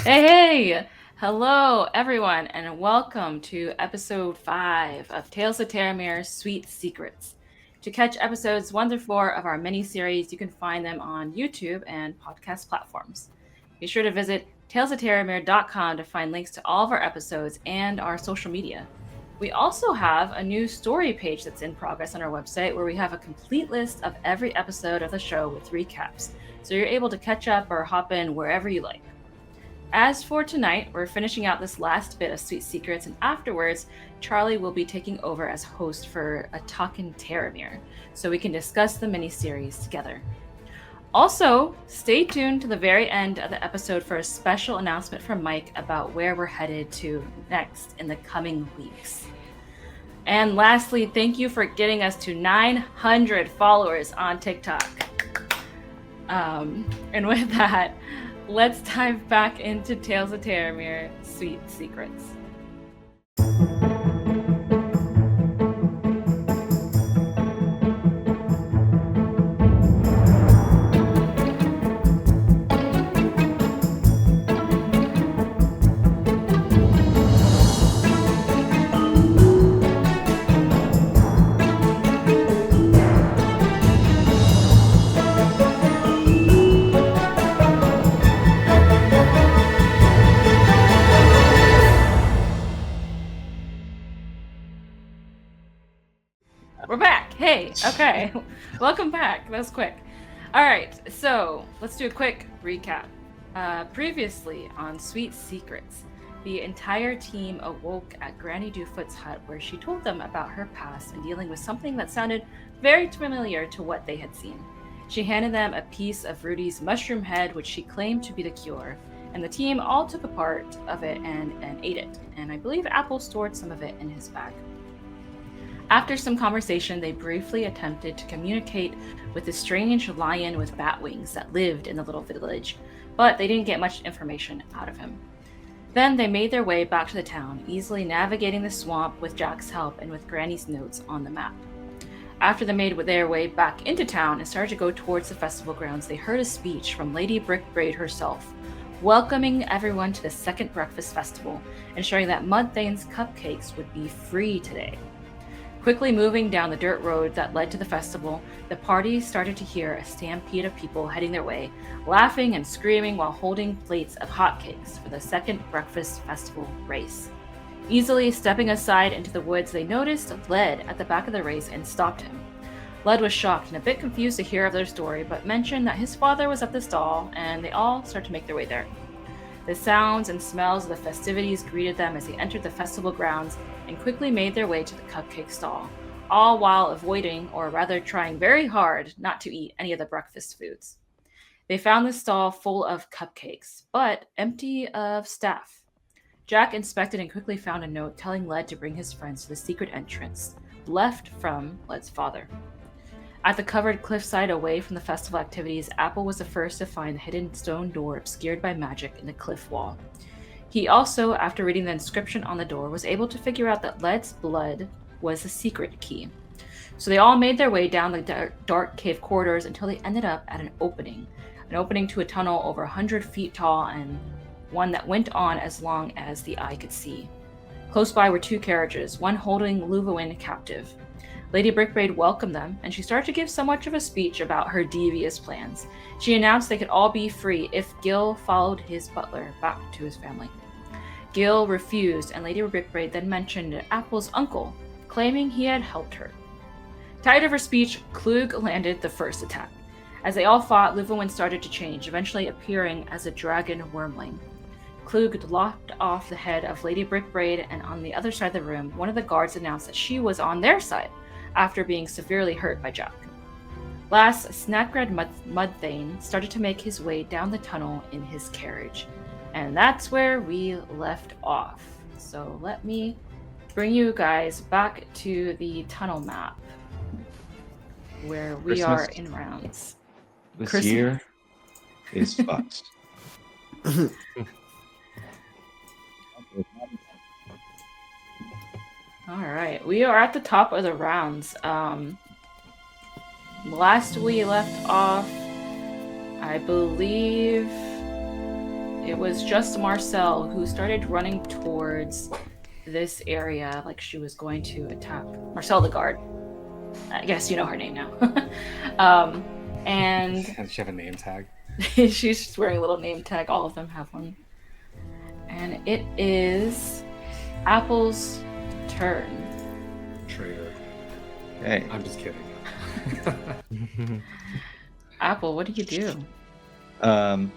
Hey! Hello, everyone, and welcome to episode 5 of Tales of Terramir Sweet Secrets. To catch episodes 1 through 4 of our mini series, you can find them on YouTube and podcast platforms. Be sure to visit talesofterramir.com to find links to all of our episodes and our social media. We also have a new story page that's in progress on our website where we have a complete list of every episode of the show with recaps, so you're able to catch up or hop in wherever you like. As for tonight, we're finishing out this last bit of Sweet Secrets, and afterwards, Charlie will be taking over as host for a Talkin' Terramir, so we can discuss the miniseries together. Also, stay tuned to the very end of the episode for a special announcement from Mike about where we're headed to next in the coming weeks. And lastly, thank you for getting us to 900 followers on TikTok. And with that, let's dive back into Tales of Terramir Sweet Secrets. We're back. Hey, okay. Welcome back. That was quick. All right, so let's do a quick recap. Previously on Sweet Secrets, the entire team awoke at Granny Dewfoot's hut where she told them about her past and dealing with something that sounded very familiar to what they had seen. She handed them a piece of Rudy's mushroom head, which she claimed to be the cure, and the team all took a part of it and ate it, and I believe Apple stored some of it in his bag. After some conversation, they briefly attempted to communicate with the strange lion with bat wings that lived in the little village, but they didn't get much information out of him. Then they made their way back to the town, easily navigating the swamp with Jack's help and with Granny's notes on the map. After they made their way back into town and started to go towards the festival grounds, they heard a speech from Lady Brickbraid herself, welcoming everyone to the second breakfast festival and showing that Mudthane's cupcakes would be free today. Quickly moving down the dirt road that led to the festival, the party started to hear a stampede of people heading their way, laughing and screaming while holding plates of hotcakes for the second breakfast festival race. Easily stepping aside into the woods, they noticed Led at the back of the race and stopped him. Led was shocked and a bit confused to hear of their story, but mentioned that his father was at the stall, and they all started to make their way there. The sounds and smells of the festivities greeted them as they entered the festival grounds and quickly made their way to the cupcake stall, all while avoiding, or rather trying very hard, not to eat any of the breakfast foods. They found the stall full of cupcakes, but empty of staff. Jack inspected and quickly found a note telling Led to bring his friends to the secret entrance, left from Led's father. At the covered cliffside away from the festival activities, Apple was the first to find the hidden stone door obscured by magic in the cliff wall. He also, after reading the inscription on the door, was able to figure out that Led's blood was the secret key. So they all made their way down the dark cave corridors until they ended up at an opening to a tunnel over 100 feet tall and one that went on as long as the eye could see. Close by were two carriages, one holding Luvawin captive. Lady Brickbraid welcomed them, and she started to give somewhat of a speech about her devious plans. She announced they could all be free if Gil followed his butler back to his family. Gil refused, and Lady Brickbraid then mentioned Apple's uncle, claiming he had helped her. Tired of her speech, Klug landed the first attack. As they all fought, Luvawin started to change, eventually appearing as a dragon wormling. Klug lopped off the head of Lady Brickbraid, and on the other side of the room, one of the guards announced that she was on their side, after being severely hurt by Jack. Last, Snackred Mudthane started to make his way down the tunnel in his carriage. And that's where we left off. So let me bring you guys back to the tunnel map, where we are in rounds. This year is fucked. All right, we are at the top of the rounds. Last we left off, I believe it was just Marcel who started running towards this area like she was going to attack Marcel the guard. I guess you know her name now. And Does she have a name tag? she's just wearing a little name tag. All of them have one. And it is Apple's turn. Traitor. Hey. I'm just kidding. Apple, what do you do?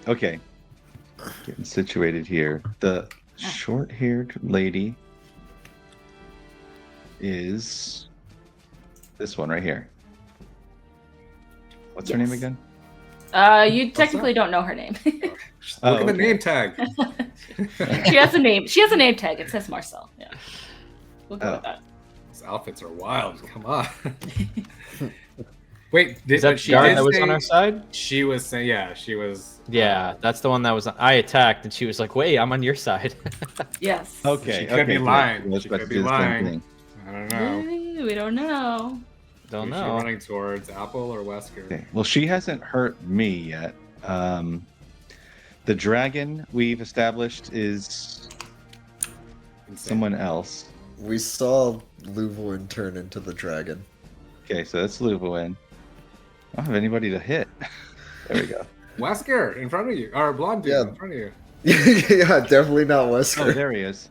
Okay. Getting situated here. The short-haired lady is this one right here. What's her name again? You technically don't know her name. Just look at the name tag. She has a name. She has a name tag. It says Marcel. Yeah. We'll go with that. These outfits are wild. Come on. Wait, Is that the guard that was on our side? She was saying, yeah, she was. Yeah, that's the one that was. I attacked, and she was like, "Wait, I'm on your side." Yes. Okay. She could be lying. Let's She do could be the same lying. thing. I don't know. We don't know. Don't Is she know. running towards Apple or Wesker? Okay. Well, she hasn't hurt me yet. The dragon we've established is Insane. someone else. We saw Luvoin turn into the dragon. Okay, so that's Luvoin. I don't have anybody to hit. There we go. Wesker in front of you, or blonde dude Yeah. in front of you. Yeah, definitely not Oh, Wesker. there he is.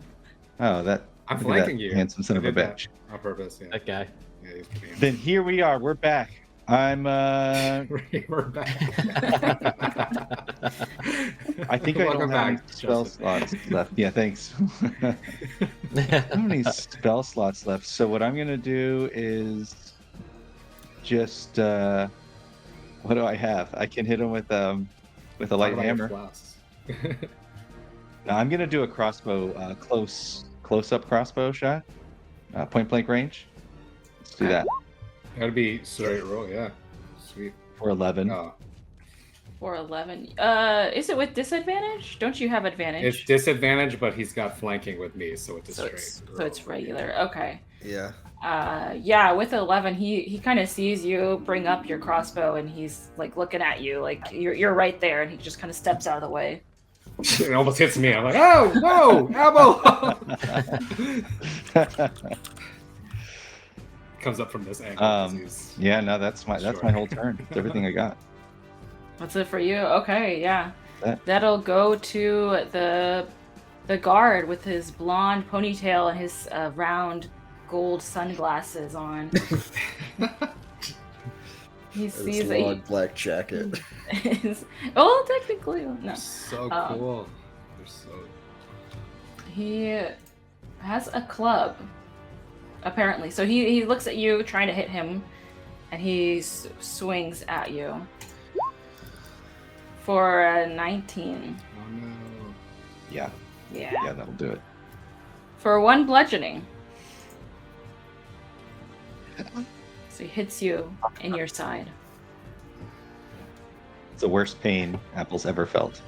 Oh, that. I'm look at that flanking you. handsome son I of a did that bitch. on purpose. Yeah. That guy. Yeah, he's pretty handsome. Then here we are. We're back. I'm. We're back. I think I Welcome don't have any back, spell Justin. slots left. Yeah, thanks. I don't have any spell slots left. So what I'm gonna do is just what do I have? I can hit him with a light Talk about your hammer. flasks. Now, I'm gonna do a crossbow, close up crossbow shot, point blank range. Let's do that That'd be straight roll, yeah. Sweet. for 11. Oh, For 11. Is it with disadvantage? Don't you have advantage? it's disadvantage, but he's got flanking with me, so it's a so straight. it's roll. regular. Okay. Yeah. Yeah, with 11, he kind of sees you bring up your crossbow, and he's like looking at you, like you're right there, and he just kind of steps out of the way. It almost hits me. I'm like, oh no, Apple! Comes up from this angle. 'cause he's- Yeah, no, that's my whole turn. That's everything I got. That's it for you. Okay, yeah. That- That'll go to the guard with his blonde ponytail and his round gold sunglasses on. He His sees long black jacket. well, technically, no. They're so cool. They're so. He has a club, apparently. So he looks at you, trying to hit him, and he swings at you for a 19. Oh no. Yeah, Yeah. that'll do it. For 1 bludgeoning. So he hits you in your side. It's the worst pain Apple's ever felt.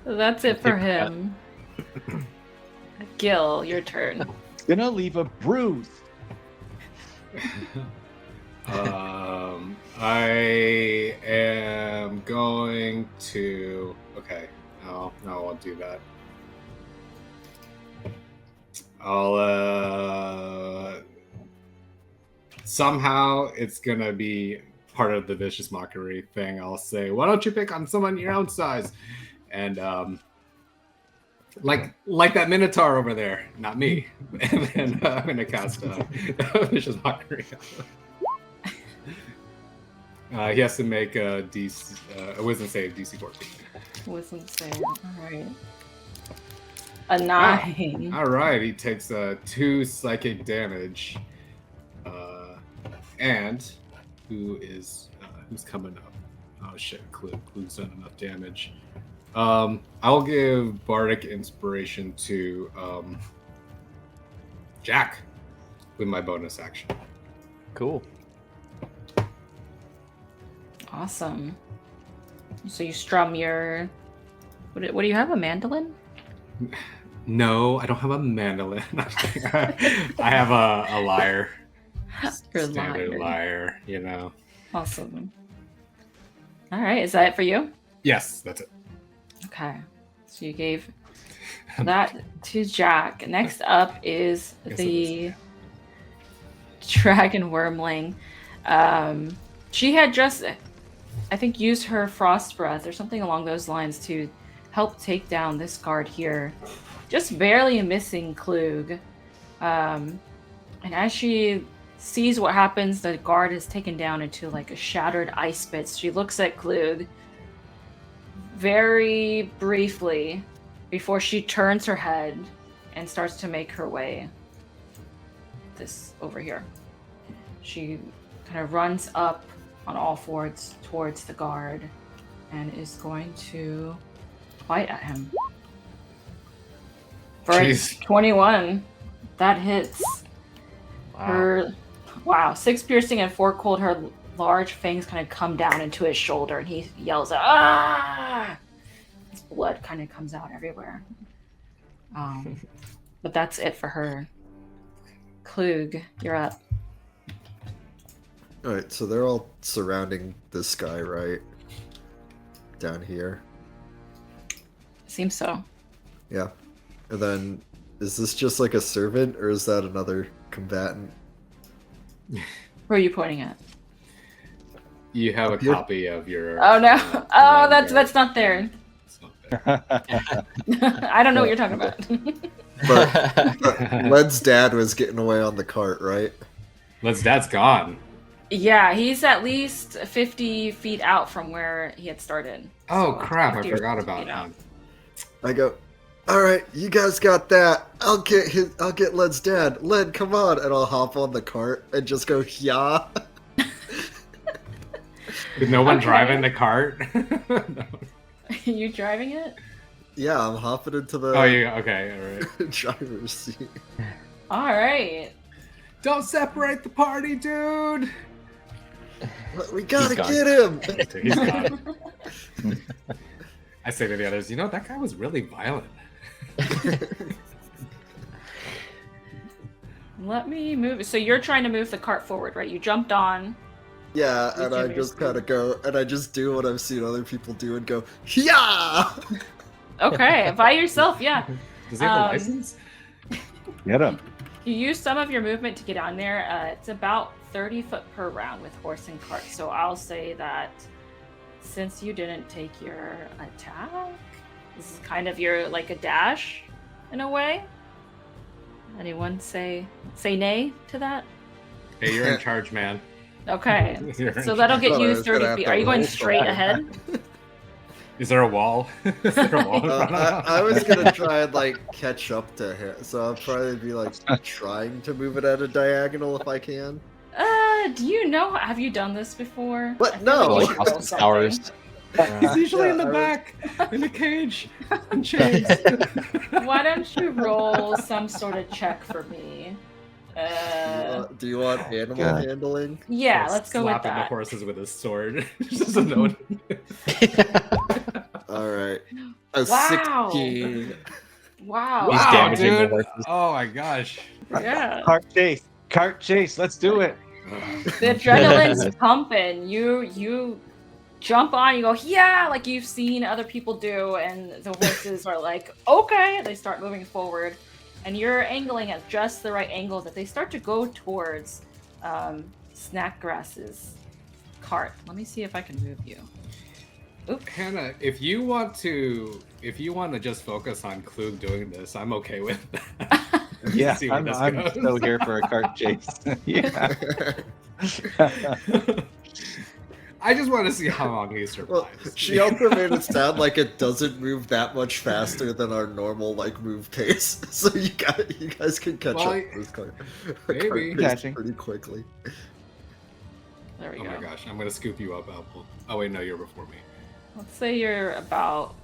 That's it for him. Gil, your turn. Gonna leave a bruise. I am going to. Okay, no, I won't do that. I'll somehow it's gonna be part of the vicious mockery thing. I'll say, "Why don't you pick on someone your own size?" And like that Minotaur over there, not me. And then I'm gonna cast vicious mockery. He has to make a wisdom save, DC 14. Wisdom save. Alright. A 9. All right, he takes 2 psychic damage. And who's coming up? Oh shit, Clue's done enough damage. I'll give Bardic Inspiration to Jack with my bonus action. Cool. Awesome. So you strum your... What do you have, a mandolin? No, I don't have a mandolin. I have a lyre. Your Standard lyre. lyre, you know. Awesome. Alright, is that it for you? Yes, that's it. Okay. So you gave that to Jack. Next up is Yes, the dragon wormling. She had just, I think, used her frost breath or something along those lines to help take down this guard here. Just barely missing Klug. And as she sees what happens, the guard is taken down into like a shattered ice pit. She looks at Klug very briefly before she turns her head and starts to make her way this over here. She kind of runs up on all fours towards the guard and is going to bite at him. For Jeez. 21, that hits. Wow. Wow, 6 piercing and 4 cold. Her large fangs kind of come down into his shoulder, and he yells out, "Ah!" His blood kind of comes out everywhere. But that's it for her. Klug, you're up. Alright, so they're all surrounding this guy, right? Down here. Seems so. Yeah. And then, is this just like a servant, or is that another combatant? Who are you pointing at? You have a Here. copy of your. Oh no! Oh, guard. that's not there. It's not there. I don't know what you're talking about. But Led's dad was getting away on the cart, right? Let's. Dad's gone. Yeah, he's at least 50 feet out from where he had started. Oh So, crap! I 50 or forgot 60 about feet out. him. I go, alright, you guys got that. I'll get Led's dad. Led, come on. And I'll hop on the cart and just go, yeah. With no one Okay. driving the cart. No. You driving it? Yeah, I'm hopping into the Oh, you okay? All right. driver's seat. All right. Don't separate the party, dude. We gotta gone. get him. He's gone. I say to the others, you know, that guy was really violent. Let me move. So you're trying to move the cart forward, right? You jumped on. Yeah, and I Whichever just is kind of go, and I just do what I've seen other people do and go, yeah! Okay, by yourself, yeah. Does he have a Um, license? Get him. You use some of your movement to get on there. It's about 30 foot per round with horse and cart. So I'll say that since you didn't take your attack, this is kind of your like a dash in a way. Anyone say nay to that? Hey, you're in charge, man. Okay. You're in So that'll charge. get Thought I you was gonna 30 have feet. to Are you going roll straight for it. ahead? Is there a wall? Is there a wall in front of I was gonna try and like catch up to him, so I'll probably be like trying to move it at a diagonal if I can. Do you know? Have you done this before? What? I feel No. like you Like should Austin roll something. Powers. He's usually Yeah, in the I was- back, in the cage, in chains. Why don't you roll some sort of check for me? Do you want animal God. handling? Yeah, let's go with Slapping the that. horses with his sword. Just a note. Alright. A Wow. 16. Wow. He's Wow, damaging the dude. horses. Oh my gosh. Yeah. Cart chase. Let's do it. The adrenaline's pumping. You jump on, you go, yeah, like you've seen other people do, and the horses are like, okay. They start moving forward, and you're angling at just the right angle that they start to go towards Snackgrass's cart. Let me see if I can move you. Hannah, if you want to just focus on Klug doing this, I'm okay with that. Yeah, See where I'm this goes. still here for a cart chase. Yeah. I just want to see how long he Well, survives. she also made it sound like it doesn't move that much faster than our normal like move pace, so you guys can catch Well, up to this car. maybe. pace Catching. pretty quickly. There we Oh go. my gosh, I'm gonna scoop you up, Apple. Oh wait, no, you're before me. Let's say you're about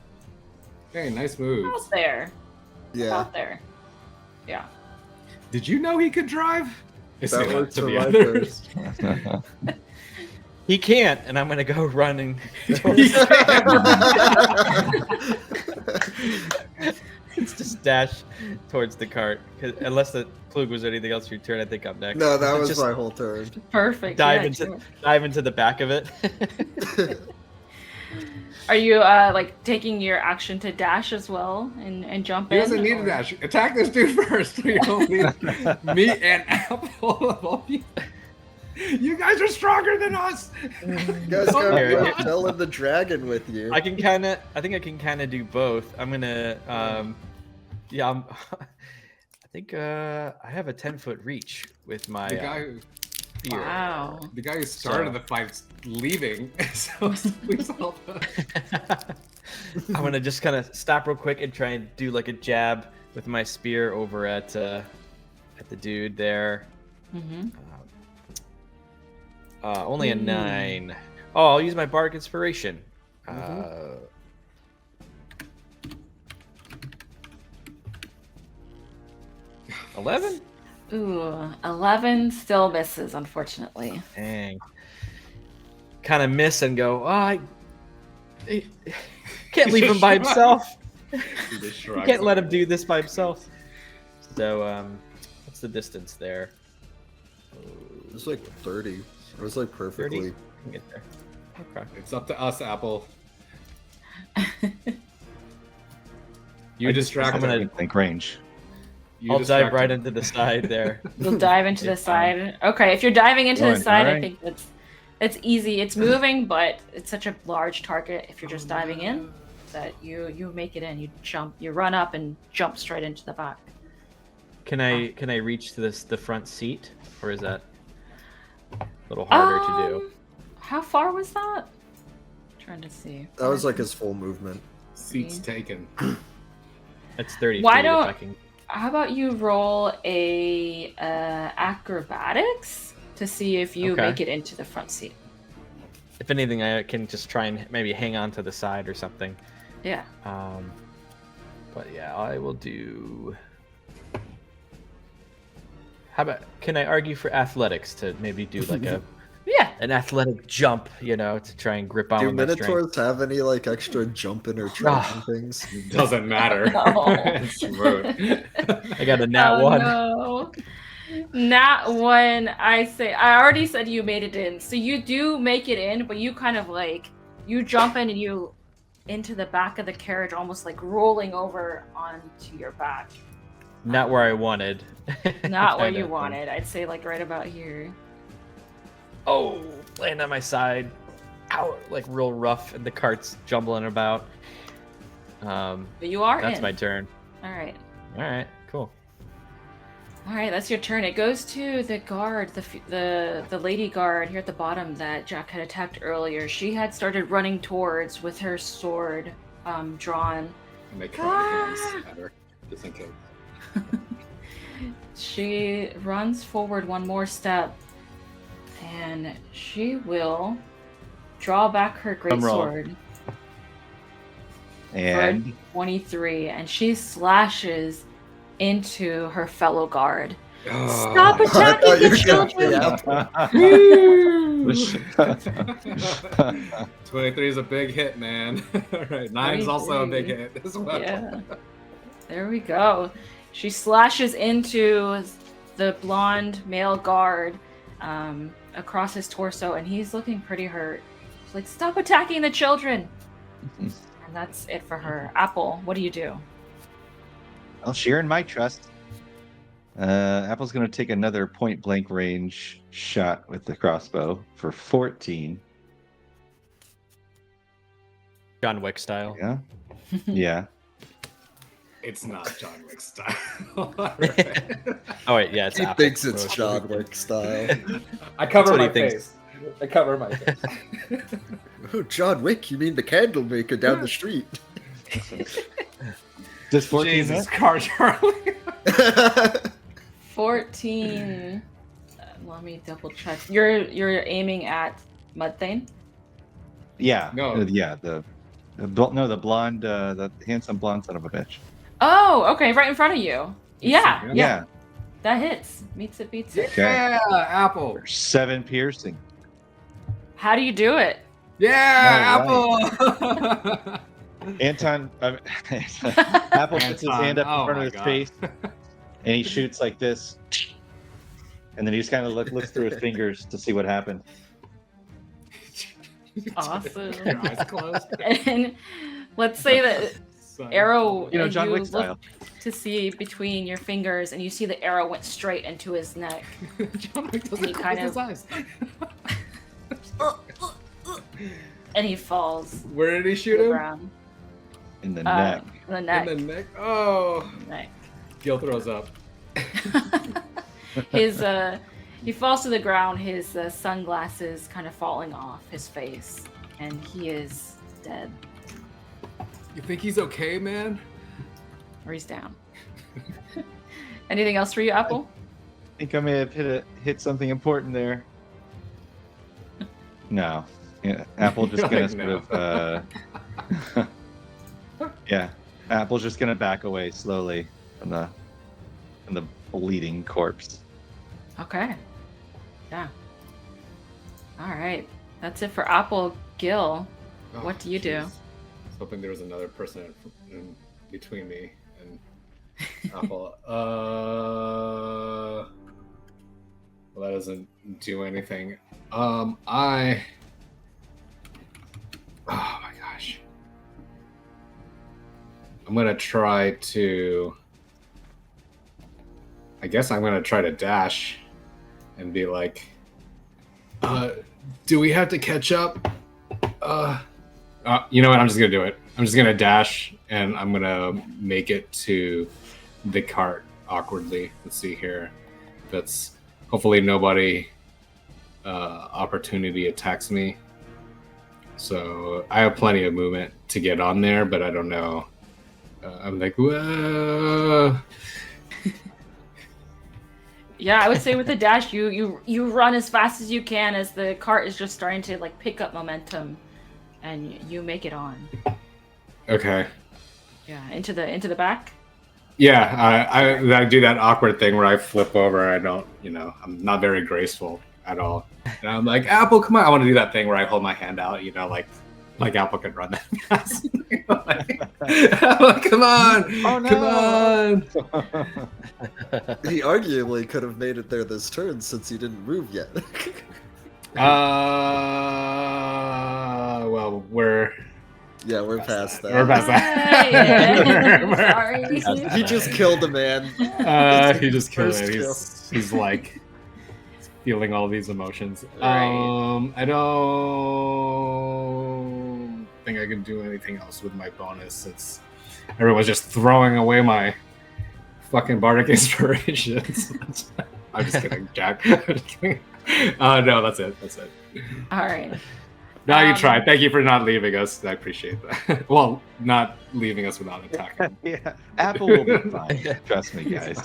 Hey, nice moves. there. Yeah, About there. Yeah. Did you know he could drive? I say that that works to for the my others. first. He can't, and I'm gonna go running. It's just dash towards the cart. 'Cause unless the Klug was anything else your turn, I think I'm next. No, that was Just my whole turn. Perfect. dive yeah, into sure. dive into the back of it. Are you like taking your action to dash as well and jump He in? doesn't need or- a dash. Attack this dude first. We don't need me and Apple. You guys are stronger than us. You guys got Here, here. Martel and the dragon with you. I think I can kind of do both. I'm gonna, yeah, I think I have a 10-foot reach with my The guy, spear. Wow. the guy who started So- the fight's leaving. So please help us. I'm gonna just kind of stop real quick and try and do like a jab with my spear over at the dude there. Mm-hmm. Only a 9. Oh, I'll use my bardic inspiration. 11? Ooh, 11 still misses, unfortunately. Dang. Kind of miss and go. Oh, I can't leave him by himself. He just shrugs. Can't let him do this by himself. So, what's the distance there? It's like 30. It was like 30? perfectly. I can get there. Okay. It's up to us, Apple. You I'm distract gonna- him. Think range. You I'll distract dive right him. into the side there. You'll dive into the It's fine. side. Okay, if you're diving into the Going, side, I alright. think it's easy. It's moving, but it's such a large target if you're just diving in that you make it in. You jump, you run up and jump straight into the back. Can I reach to the front seat, or is that a little harder to do? How far was that? Trying to see. That was like his full movement. Seats taken. It's 30 Why feet. don't- If I can... How about you roll a acrobatics to see if you Okay. make it into the front seat? If anything, I can just try and maybe hang on to the side or something. Yeah. But yeah, I will do. How about? Can I argue for athletics to maybe do like Yeah. an athletic jump? You know, to try and grip on Do with my strength. Minotaurs have any like extra jumping or tracking things? Doesn't matter. No. It's smooth. I got a nat Oh, one. No. Nat one. I already said you made it in. So you do make it in, but you kind of like you jump in and you into the back of the carriage, almost like rolling over onto your back. Not where I wanted. Not where Kinda. you wanted. I'd say like right about here. Oh, land on my side. Ow, like real rough, and the cart's jumbling about. But you are That's in. my turn. All right. All right, cool. All right, that's your turn. It goes to the guard, the lady guard here at the bottom that Jack had attacked earlier. She had started running towards with her sword drawn. Make hands better. Just in case. She runs forward one more step, and she will draw back her great Drum roll. sword And for 23, and she slashes into her fellow guard. Stop Oh, attacking I thought you the were children! gonna 23 is a big hit, man. All right, 9 is also a big 23. hit as well. Yeah. There we go. She slashes into the blonde male guard across his torso, and he's looking pretty hurt. She's like, stop attacking the children! And that's it for her. Apple, what do you do? Well, sharing my trust. Apple's going to take another point blank range shot with the crossbow for 14. John Wick style. Yeah. Yeah. It's not John Wick style. All right. Oh wait, yeah, it's He Apple. thinks it's John Wick style. I cover what my he thinks. face. I cover my face. Oh, John Wick? You mean the candle maker down the street? Does 14 Jesus, hit? Car Charlie. 14. Let me double check. You're aiming at Mudthane? Yeah. No. Yeah. The blonde, the handsome blonde son of a bitch. Oh, okay, right in front of you. Yeah, Yeah. that hits. Meets it, beats it. Yeah, Apple. 7 piercing. How do you do it? Yeah, All Apple. Anton, Apple puts his hand up in Oh front my of his God. face, and he shoots like this, and then he just kind of looks through his fingers to see what happened. Awesome. Your eyes closed. And let's say that arrow, You know, John Wick look style. to see between your fingers, and you see the arrow went straight into his neck. John Wick doesn't He close kind his of- eyes. And he falls Where did he to shoot the him? ground. In the neck. The neck. In the neck. Oh, neck. Gil throws up. His he falls to the ground, his sunglasses kind of falling off his face, and he is dead. You think he's okay, man? Or he's down. Anything else for you, Apple? I think I may have hit something important there. No. Yeah, Apple just gonna Like, sort of yeah. Apple's just gonna back away slowly from the bleeding corpse. Okay. Yeah. All right. That's it for Apple. Gil, what do you do? I was hoping there was another person in between me and Apple. Well, that doesn't do anything. Oh my gosh. I'm gonna try to. I guess I'm gonna try to dash and be like, do we have to catch up? You know what? I'm just gonna do it. I'm just gonna dash and I'm gonna make it to the cart awkwardly. Let's see here. That's hopefully nobody opportunity attacks me. So I have plenty of movement to get on there, but I don't know. I'm like, whoa. Yeah, I would say with the dash, you run as fast as you can as the cart is just starting to like pick up momentum, and you make it on. Okay. Yeah, into the back. Yeah, I do that awkward thing where I flip over. I don't, I'm not very graceful at all. And I'm like, Apple, come on. I want to do that thing where I hold my hand out, like Apple could run that fast. Apple, come on. Oh, no. Come on. He arguably could have made it there this turn since he didn't move yet. Well, we're we're past that. We're past that. Yeah. Sorry. He just killed a man. He just killed First it. kill. He's like feeling all these emotions. Right. I don't think I can do anything else with my bonus. It's everyone's just throwing away my fucking bardic inspirations. I'm just kidding, Jack. I'm just kidding. No, that's it. All right. No, you tried. Thank you for not leaving us. I appreciate that. Well, not leaving us without attacking. Yeah, Apple will be fine. Trust me, guys.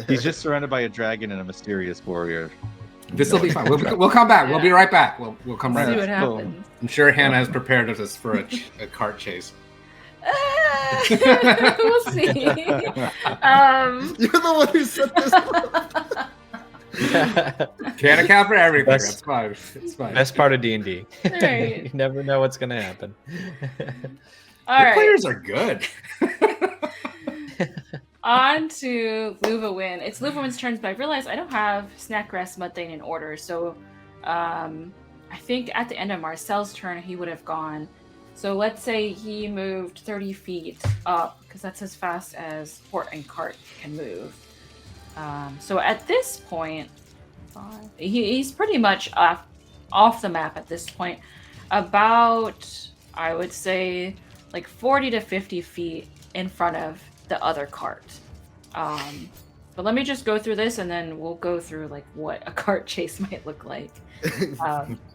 He's just surrounded by a dragon and a mysterious warrior. This will be fine. We'll come back. We'll be right back. We'll come See right what back. happens. I'm sure Hannah has prepared us for a cart chase. We'll see. You're the one who set this up. Can't account for everything. That's- That's fine. It's fine. Best part of D&D. Right. You never know what's gonna happen. All Your right. players are good. On to Luvawin. It's Luvawin's turn, but I realized I don't have Snackgrass Mudthane in order, so I think at the end of Marcel's turn he would have gone. So let's say he moved 30 feet up, because that's as fast as Port and Cart can move. So at this point, he's pretty much off the map at this point. About, I would say, like 40 to 50 feet in front of the other cart. But let me just go through this, and then we'll go through like what a cart chase might look like.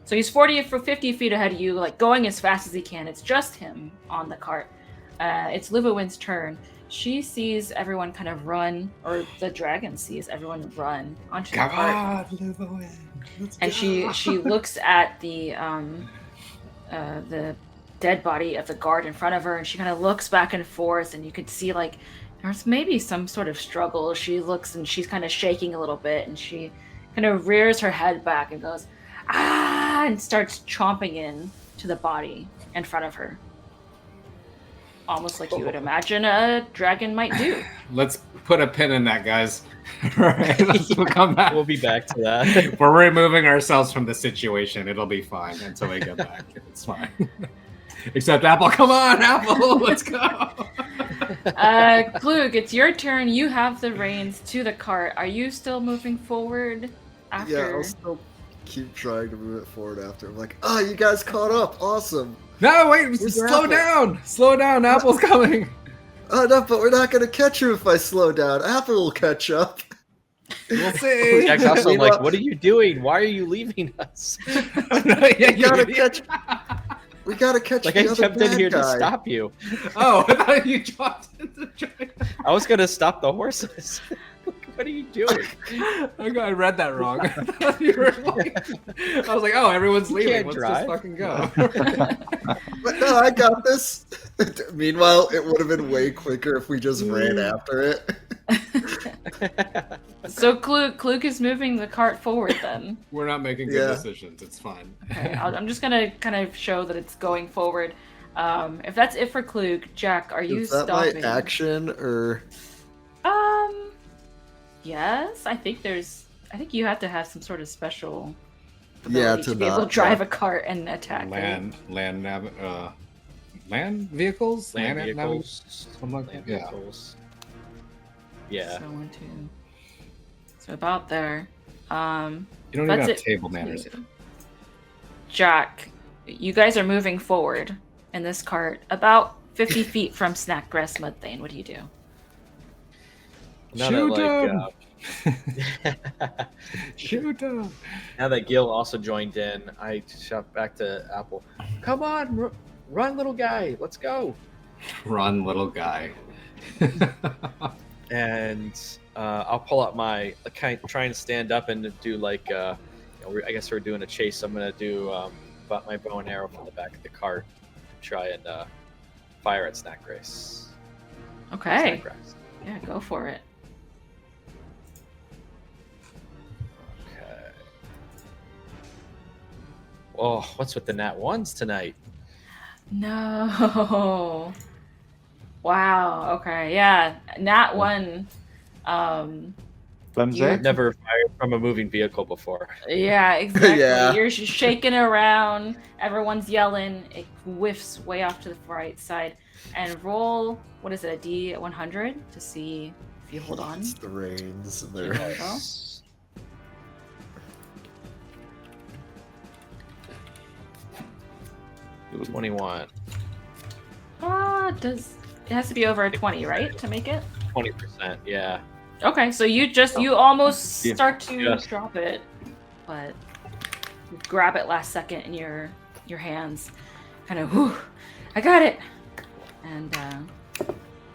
So he's 40 for 50 feet ahead of you, like going as fast as he can. It's just him on the cart. It's Livawin's turn. She sees everyone kind of run, or the dragon sees everyone run onto the Come cart. on, Livawin. Let's And go. she looks at the dead body of the guard in front of her, and she kind of looks back and forth, and you could see like there's maybe some sort of struggle. She looks and she's kind of shaking a little bit, and she kind of rears her head back and goes, ah, and starts chomping in to the body in front of her. almost like you would imagine a dragon might do. Let's put a pin in that, guys. All right, we'll come back. We'll be back to that. We're removing ourselves from the situation. It'll be fine until we get back. It's fine. Except Apple. Come on, Apple. Let's go. Klug, it's your turn. You have the reins to the cart. Are you still moving forward after? Yeah, I'll still keep trying to move it forward after. I'm like, you guys caught up. Awesome. No, wait. Where's Slow Apple? down. Slow down. Apple's coming. Oh, no, but we're not going to catch you if I slow down. Apple will catch up. We'll see. Jack's also like, what are you doing? Why are you leaving us? We gotta catch Like the I other jumped in bad here guy. to stop you. Oh, I thought you jumped into the I was gonna stop the horses. What are you doing? I read that wrong. I thought you were like, I was like, oh, everyone's You leaving. can't Let's drive. just fucking go. But no, I got this. Meanwhile, it would have been way quicker if we just ran after it. So Klug is moving the cart forward then. We're not making good Yeah. decisions. It's fine. Okay, I'm just gonna kind of show that it's going forward. If that's it for Klug, Jack, are you Is that stopping? my action or? Yes. I think you have to have some sort of special Yeah, ability to be able to not drive a cart and attack. Land vehicles? Land nav- vehicles. something like that. Land Yeah. vehicles. Yeah. So 1, 2. So about there. You don't even That's have it. table manners yet. Jack, you guys are moving forward in this cart about 50 feet from Snackgrass Mudlane. What do you do? Now Shoot that, Shoot him! now that Gil also joined in, I shot back to Apple. Come on, run, little guy. Let's go. Run, little guy. And I'll pull out my try and stand up and do like I guess we're doing a chase. So I'm gonna do my bow and arrow from the back of the cart, try and fire at Snackgrass. Okay. Snackgrass. Yeah, go for it. Okay. Oh, what's with the nat ones tonight? No. Wow. Okay. Yeah. Nat 1. Thumbs You're- up. I've never fired from a moving vehicle before. Yeah, exactly. Yeah. You're shaking around. Everyone's yelling. It whiffs way off to the right side. And roll, what is it, a D100 to see if you hold on. It's the reins. There There. you go. 21. It has to be over a 20, right, to make it? 20%, yeah. Okay, so you almost Yeah. start to Yes. drop it, but you grab it last second in your hands. Kind of, whew, I got it. And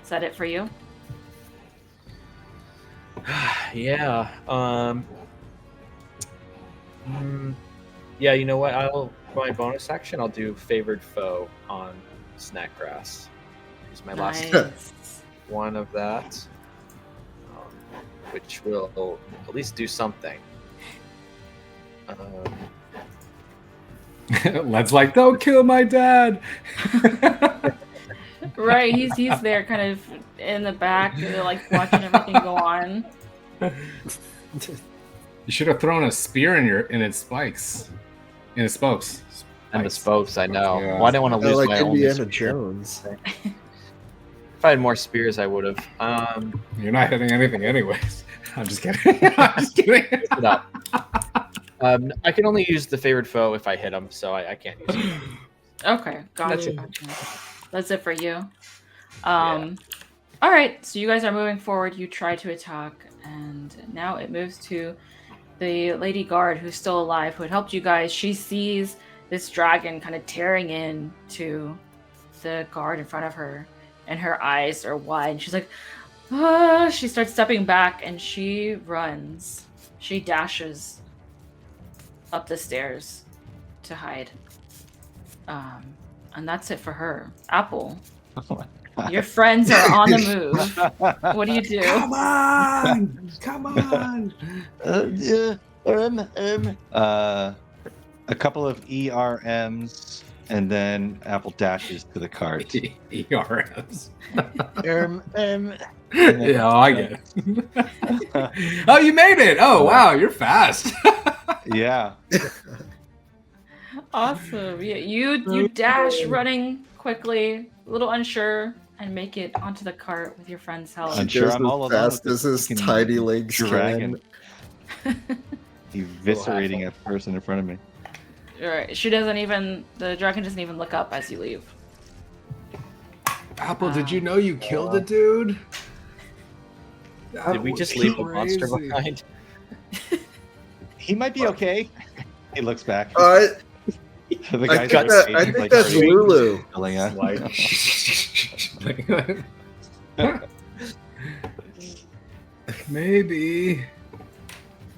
is that it for you? Yeah. Yeah, you know what? For my bonus action, I'll do favored foe on Snackgrass. Use my last Nice. one of that, which will at least do something. Led's like, don't kill my dad. Right, he's there, kind of in the back, like watching everything go on. You should have thrown a spear in its spikes, in its spokes. And the spokes, I know. Yeah. Well, I didn't want to lose like my only Indiana spear. Jones. If I had more spears, I would have. You're not hitting anything, anyways. I'm just kidding. I'm just kidding. It up. I can only use the favored foe if I hit him, so I can't use it. Okay, That's gotcha. it. Gotcha. That's it for you. All right, so you guys are moving forward. You try to attack, and now it moves to the lady guard who's still alive, who had helped you guys. She sees this dragon kind of tearing into the guard in front of her, and her eyes are wide. And she's like, ah! She starts stepping back, and she runs. She dashes up the stairs to hide. And that's it for her. Apple, your friends are on the move. What do you do? Come on! Come on! A couple of ERMs And then Apple dashes to the cart. ERS. And Yeah, I get it. Oh, you made it! Oh, wow, you're fast. Yeah. Awesome. Yeah, you dash running quickly, a little unsure, and make it onto the cart with your friend's help. I'm sure Goes I'm all as alone fast with as this his fucking tiny legs dragon. can. Eviscerating a person in front of me. All right. The dragon doesn't even look up as you leave. Apple, did you know you killed a dude? Did we just leave a monster behind? He might be okay. He looks back. I The I guy's think, like, I he's think like, that's "Are you Lulu. killing us?" Maybe.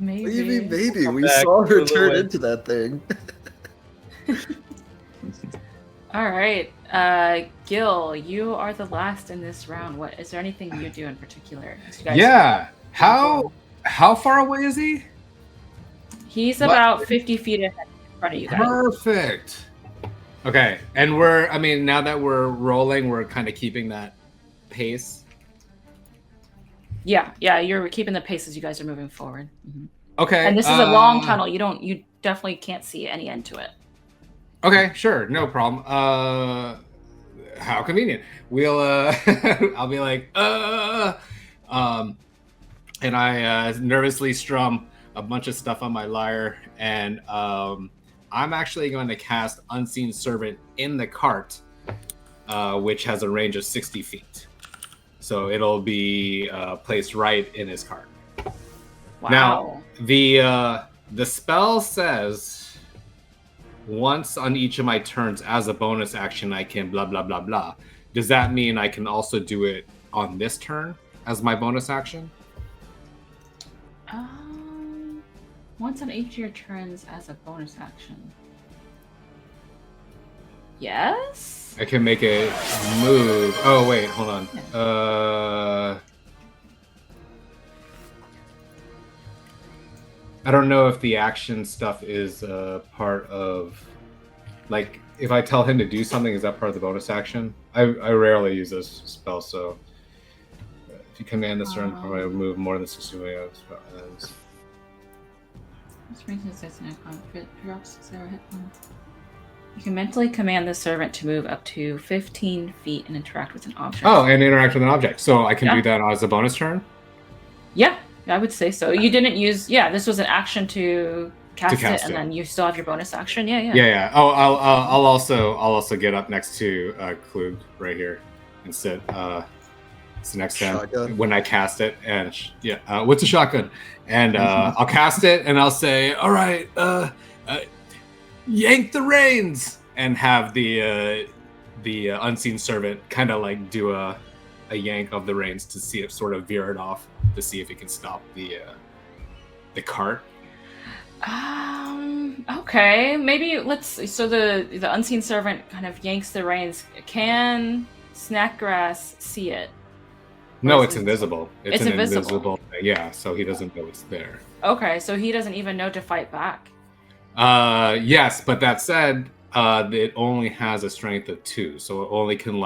Maybe. Maybe. We back, saw her Lulu turn went. into that thing. All right. Gil, you are the last in this round. What is there anything you do in particular? You guys- Yeah. How far away is he? He's What? about 50 feet ahead in front of you guys. Perfect. Okay, and now that we're rolling, we're kind of keeping that pace. Yeah, you're keeping the pace as you guys are moving forward. Mhm. Okay. And this is a long tunnel. You definitely can't see any end to it. Okay, sure, no problem. How convenient. We'll I'll be like, and I nervously strum a bunch of stuff on my lyre, and I'm actually going to cast Unseen Servant in the cart, which has a range of 60 feet. So it'll be placed right in his cart. Wow. Now, the spell says once on each of my turns as a bonus action, I can blah, blah, blah, blah. Does that mean I can also do it on this turn as my bonus action? Once on each of your turns as a bonus action. Yes? I can make a move. Oh, wait, hold on. I don't know if the action stuff is part of, like, if I tell him to do something, is that part of the bonus action? I rarely use this spell, so if you command this turn, I move more than 60 minutes. You can mentally command the servant to move up to 15 feet and interact with an object. Oh, and interact with an object. So I can do that as a bonus turn? Yeah, I would say so. You didn't use... Yeah, this was an action to cast it, and it. then you still have your bonus action. Yeah. Yeah. Oh, I'll also get up next to Klug right here and sit. It's the next time when I cast it, and what's a shotgun? And I'll cast it, and I'll say, "All right, yank the reins," and have the unseen servant kind of like do a yank of the reins to see it sort of veer it off to see if it can stop the cart. Okay, maybe let's. So the unseen servant kind of yanks the reins. Can Snackgrass see it? No, it's invisible. It's an invisible. Yeah, so he doesn't know it's there. Okay, so he doesn't even know to fight back. Yes, but that said, it only has a strength of 2, so it only can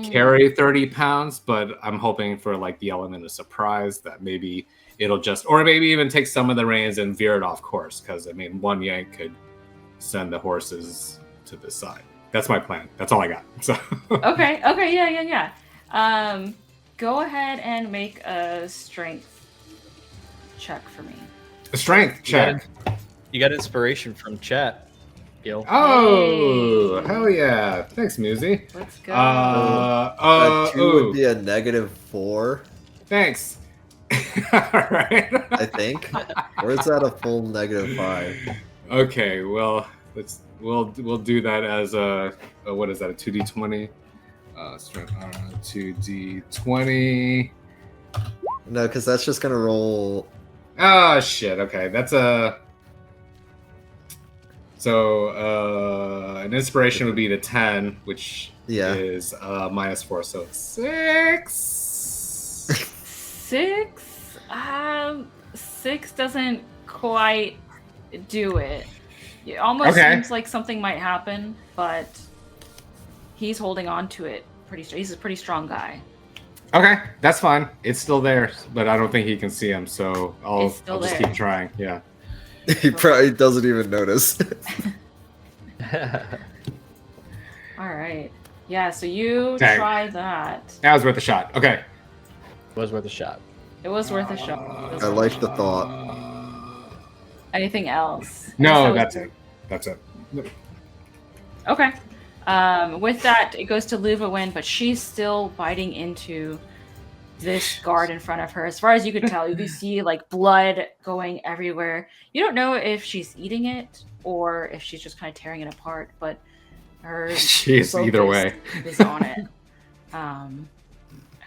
carry 30 pounds. But I'm hoping for the element of surprise that maybe it'll or maybe even take some of the reins and veer it off course. Because one yank could send the horses to the side. That's my plan. That's all I got. So. Okay, yeah. Go ahead and make a strength check for me. A strength check. You got inspiration from chat, Gil. Oh, hey. Hell yeah. Thanks, Musi. Let's go. A 2 would be a -4. Thanks. All right. I think. Or is that a full -5? Okay, well, we'll do that as what is that, a 2d20? Strength 2d20. No, because that's just gonna roll. Oh shit. Okay, that's an inspiration would be the 10, which is -4, so it's 6. 6? 6 doesn't quite do it. It almost Okay. seems like something might happen, but he's holding on to it pretty. He's a pretty strong guy. Okay, that's fine. It's still there, but I don't think he can see him, so I'll It's still just there. keep trying. Yeah. He probably doesn't even notice. All right. Yeah. So you Dang. try that. That was worth a shot. Okay. Was worth a shot. It was worth a shot. I like the thought. Anything else? No, I guess that's it. That's it. Okay. With that, it goes to Luva-Win, but she's still biting into this guard in front of her. As far as you could tell, you can see like blood going everywhere. You don't know if she's eating it or if she's just kind of tearing it apart, but her Jeez, either focus way. is on it.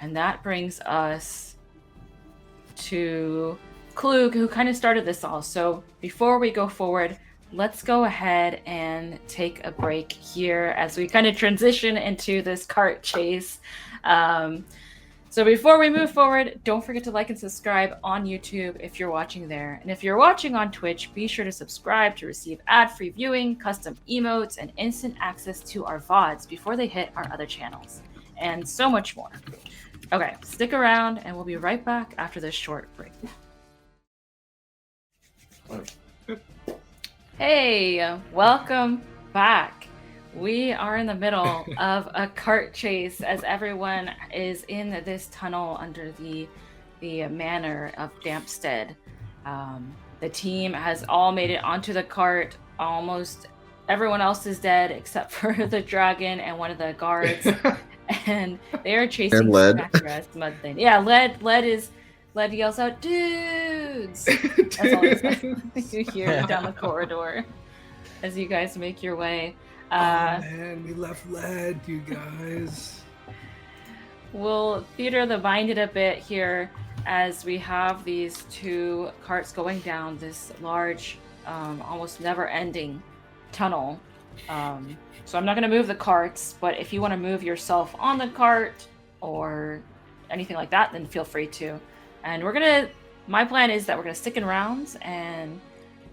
And that brings us to Klug, who kind of started this all. So before we go forward, let's go ahead and take a break here as we kind of transition into this cart chase. So before we move forward, don't forget to like and subscribe on YouTube if you're watching there. And if you're watching on Twitch, be sure to subscribe to receive ad-free viewing, custom emotes, and instant access to our VODs before they hit our other channels. And so much more. Okay, stick around and we'll be right back after this short break. Hey, welcome back. We are in the middle of a cart chase as everyone is in this tunnel under the manor of Dampstead. The team has all made it onto the cart. Almost everyone else is dead except for the dragon and one of the guards. And they are chasing And Led. Snackra's mud thing. Yeah, Led yells out, "Dudes!" That's all he says. You hear down the corridor as you guys make your way. Oh man, we left Led, you guys. We'll theater the mind it a bit here as we have these two carts going down this large, almost never-ending tunnel. So I'm not going to move the carts, but if you want to move yourself on the cart or anything like that, then feel free to. And my plan is that we're going to stick in rounds and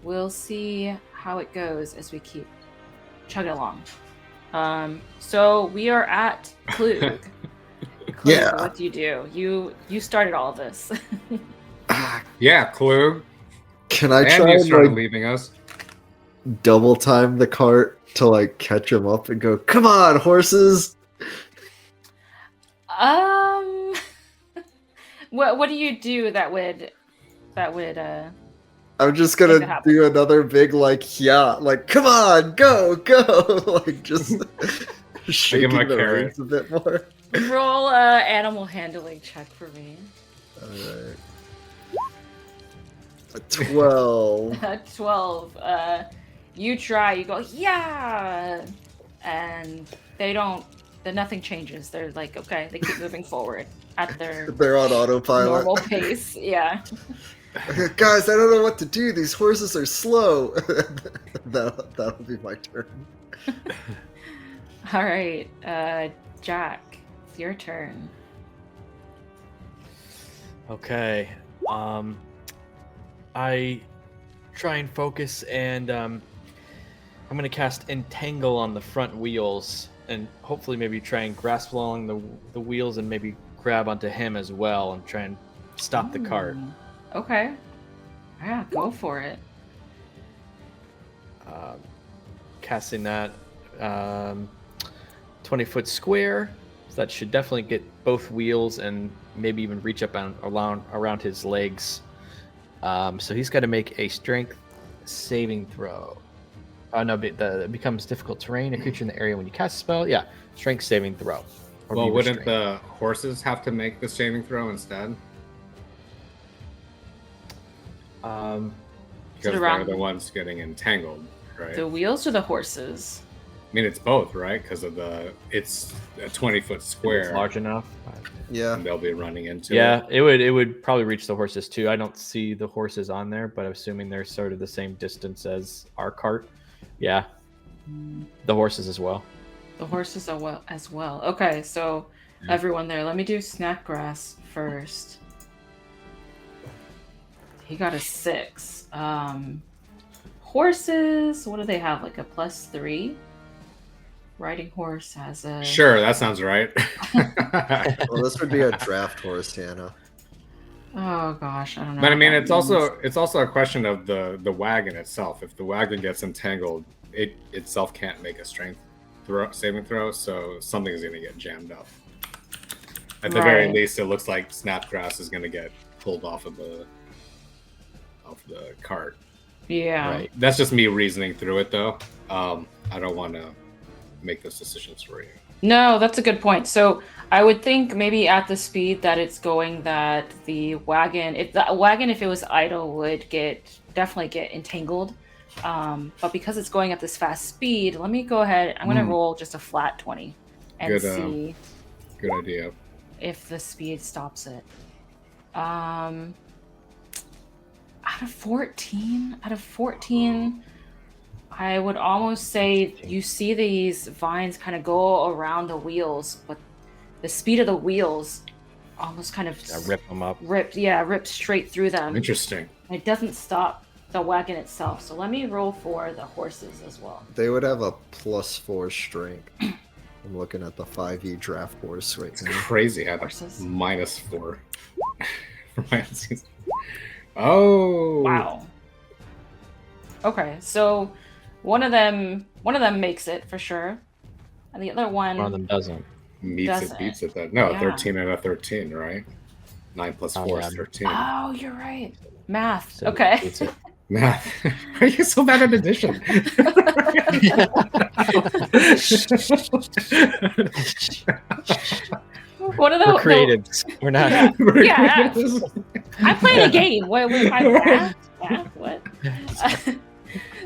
we'll see how it goes as we keep chugging along. So we are at Klug. Klug, Yeah. what do you do? You started all this. Yeah, Klug. Can I And try you and started like leaving us. double time the cart to like catch him up and go, "Come on, horses!" What do you do that would I'm just Make gonna it happen. do another big like, yeah, like, "Come on, go, like just shaking him a the carrot. reins a bit more. roll a animal handling check for me? Alright. 12. 12. You try, you go, yeah, and nothing changes. They're like, okay, they keep moving forward at their They're on autopilot. normal pace. Yeah. Guys, I don't know what to do. These horses are slow. That'll be my turn. All right, Jack, it's your turn. Okay. I try and focus, and I'm gonna cast Entangle on the front wheels, and hopefully maybe try and grasp along the wheels and maybe grab onto him as well and try and stop the cart. Okay. Yeah, go for it. Casting that 20-foot square. So that should definitely get both wheels and maybe even reach up around his legs. So he's got to make a strength saving throw. Oh no, it becomes difficult terrain. A creature in the area when you cast a spell. Yeah, strength saving throw. Or Well, be wouldn't restrained. the horses have to make the saving throw instead? Is Because it they're around the ones getting entangled, right? the wheels or the horses? I mean, it's both, right? Because it's a 20-foot It's square, large enough. Yeah. and they'll be running into Yeah, it. it would probably reach the horses too. I don't see the horses on there, but I'm assuming they're sort of the same distance as our cart. Yeah, the horses as well. The horses are as well. Okay, so everyone there, let me do Snackgrass first. He got a 6. horses, what do they have? Like a +3? Riding horse has a. Sure, that sounds right. Well, this would be a draft horse, Hannah. Oh gosh, I don't know. But I what mean, that it's means. also a question of the wagon itself. If the wagon gets entangled, it itself can't make a strength saving throw, so something's going to get jammed up. At the very Right. least, it looks like Snapgrass is going to get pulled off of the cart. Yeah. Right. That's just me reasoning through it, though. I don't want to make those decisions for you. No, that's a good point. So I would think maybe at the speed that it's going, that the wagon, if it was idle, would definitely get entangled. But because it's going at this fast speed, let me go ahead. I'm gonna roll just a flat 20 and Good, see Good idea. if the speed stops it. Out of 14, I would almost say you see these vines kind of go around the wheels, but the speed of the wheels almost kind of Rip them up. rips straight through them. Interesting. And it doesn't stop the wagon itself. So let me roll for the horses as well. They would have a +4 strength. I'm looking at the 5e draft horse right It's now. crazy how that's Horses. -4 for my season. Oh Wow. Okay, so one of them makes it for sure, and the other one. One of them doesn't. Meets Doesn't. it, beats it then. No, Yeah. 13 out of 13, right? 9 plus 4 is yeah. 13. Oh, you're right. Math. So Okay. it's a- Math. Are you so bad at addition? One of We're the creatives. We're not. Yeah. I'm playing a game. What? Math? What?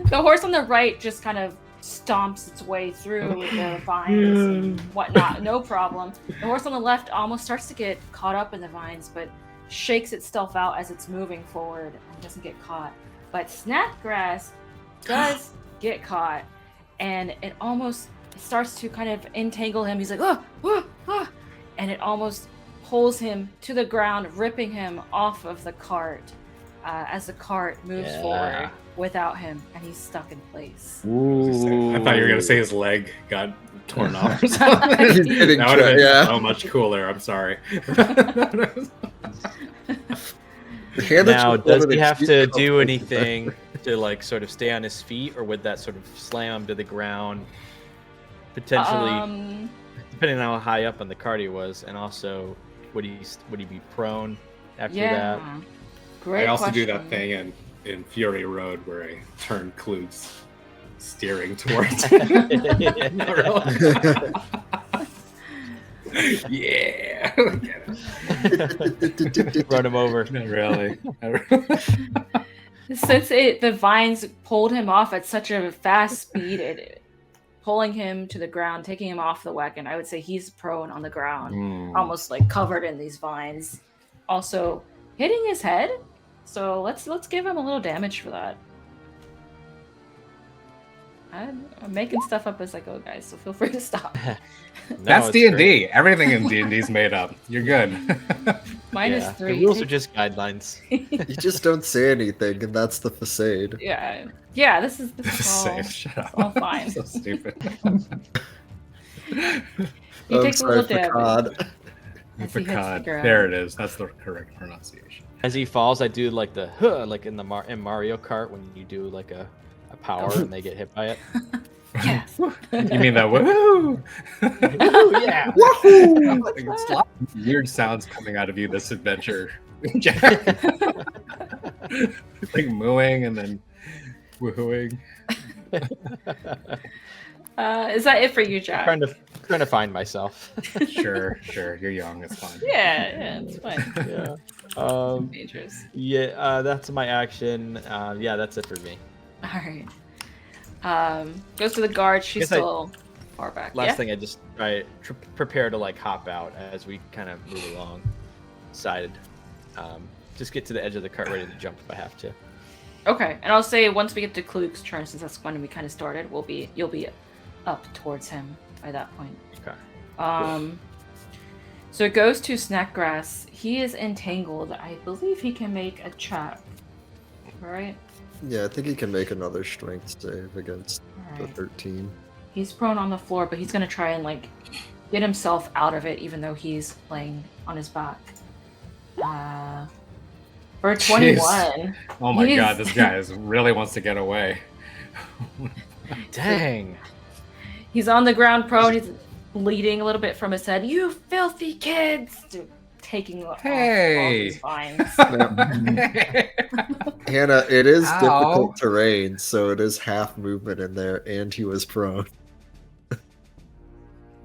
The horse on the right just kind of stomps its way through the vines and whatnot. No problem. The horse on the left almost starts to get caught up in the vines, but shakes itself out as it's moving forward and doesn't get caught. But Snapgrass does get caught, and it almost starts to kind of entangle him. He's like, oh, and it almost pulls him to the ground, ripping him off of the cart as the cart moves forward without him, and he's stuck in place. I thought you were going to say his leg got torn off or something. He's getting That would have been yeah. so much cooler. I'm sorry. Hannah Now, just does wanted he to have keep to up do with anything to like sort of stay on his feet, or would that sort of slam him to the ground? Potentially, depending on how high up on the cart he was, and also would he be prone after that? Great I also question. do that thing in Fury Road where I turn Kluge's steering towards yeah. Run him over. Not really. Since the vines pulled him off at such a fast speed, pulling him to the ground, taking him off the wagon, I would say he's prone on the ground, almost like covered in these vines. Also hitting his head, so let's give him a little damage for that. I'm making stuff up as I go, guys, so feel free to stop. That's it's D&D. great. Everything in D&D is made up. You're good. Minus Yeah, 3. The rules are just guidelines. You just don't say anything, and that's the facade. Yeah. This is all, Shut up. all fine. So stupid. He I'm takes a little sorry, damage. facade. as he hits the Facade. ground. There it is. That's the correct pronunciation. As he falls, I do like the huh, like in in Mario Kart when you do like a power and they get hit by it. Yes. You mean that woohoo? Yeah. Like, it's a lot of weird sounds coming out of you this adventure, Jack. Like mooing and then woohooing. Is that it for you, Jack? trying to find myself. Sure. You're young. It's fine. Yeah, it's fine. Yeah. Dangerous. Yeah. That's my action. Yeah, that's it for me. All right. Goes to the guard. She's Guess I- still far back. Last Yeah? thing, I just prepare to like hop out as we kind of move along. Sided. Just get to the edge of the cart, ready to jump if I have to. Okay, and I'll say once we get to Kluge's turn, since that's when we kind of started, you'll be up towards him by that point. Okay. So it goes to Snackgrass. He is entangled. I believe he can make a check. Right? Yeah, I think he can make another strength save against the Alright. 13. He's prone on the floor, but he's gonna try and like get himself out of it, even though he's laying on his back. For 21. Oh my he's- god, this guy really wants to get away. Dang. He's on the ground prone. He's bleeding a little bit from his head. You filthy kids! Taking off all Hey. these vines. Hannah, it is Ow. difficult terrain, so it is half movement in there, and he was prone. What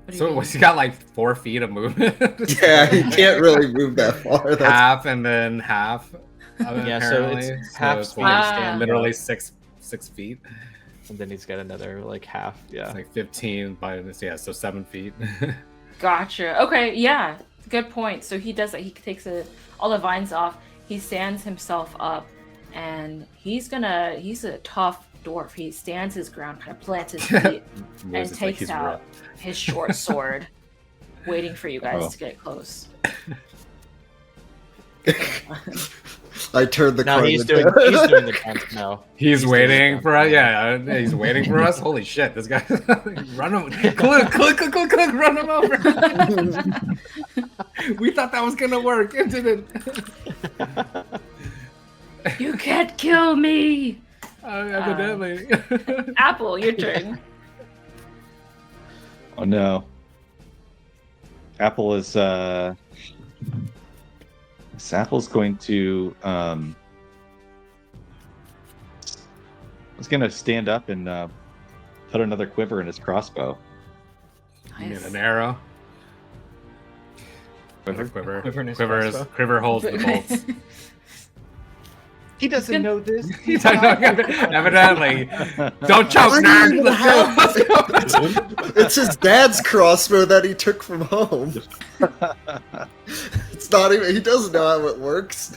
do you So mean? what's he got, like 4 feet of movement? Yeah, he can't really move that far. That's half and then half. Yeah, so apparently. it's half it's speed like stand literally up. 6 feet. And then he's got another like half. Yeah. It's like 15 by this, yeah, so 7 feet. Gotcha. Okay, yeah. Good point. So he does that. He takes all the vines off. He stands himself up, and he's a tough dwarf. He stands his ground, kind of plants his feet, and Moves, it's like takes he's out his short sword, waiting for you guys Oh. to get close. I turned the Now card he's into- doing the dance now. He's He's waiting doing for us. Yeah, he's waiting for us. Holy shit, this guy! Run him! Click! Run him over! We thought that was gonna work. It didn't. You can't kill me! Evidently. Apple, your turn. Oh no. Apple is Apple's going to is gonna stand up and put another quiver in his crossbow. You Nice. get an arrow. Quiver? Quiver in his crossbow? quiver holds the bolts. He doesn't know this. Evidently. Don't choke, Why do nerd. you even Let's go. It's his dad's crossbow that he took from home. It's not even. He doesn't know how it works.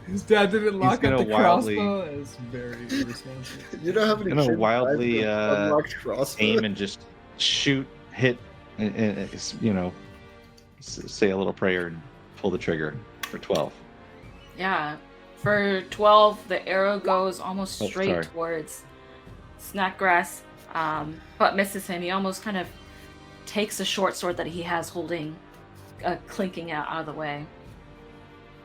His dad didn't lock gonna up the wildly- crossbow. It's very irresponsible. You know how many Gonna kids wildly, died from unlocked crossbow? Aim and just shoot, hit, and say a little prayer and pull the trigger for 12. Yeah. For 12, the arrow goes almost Oh, straight sorry. towards Snackgrass, but misses him. He almost kind of takes a short sword that he has holding, clinking out of the way.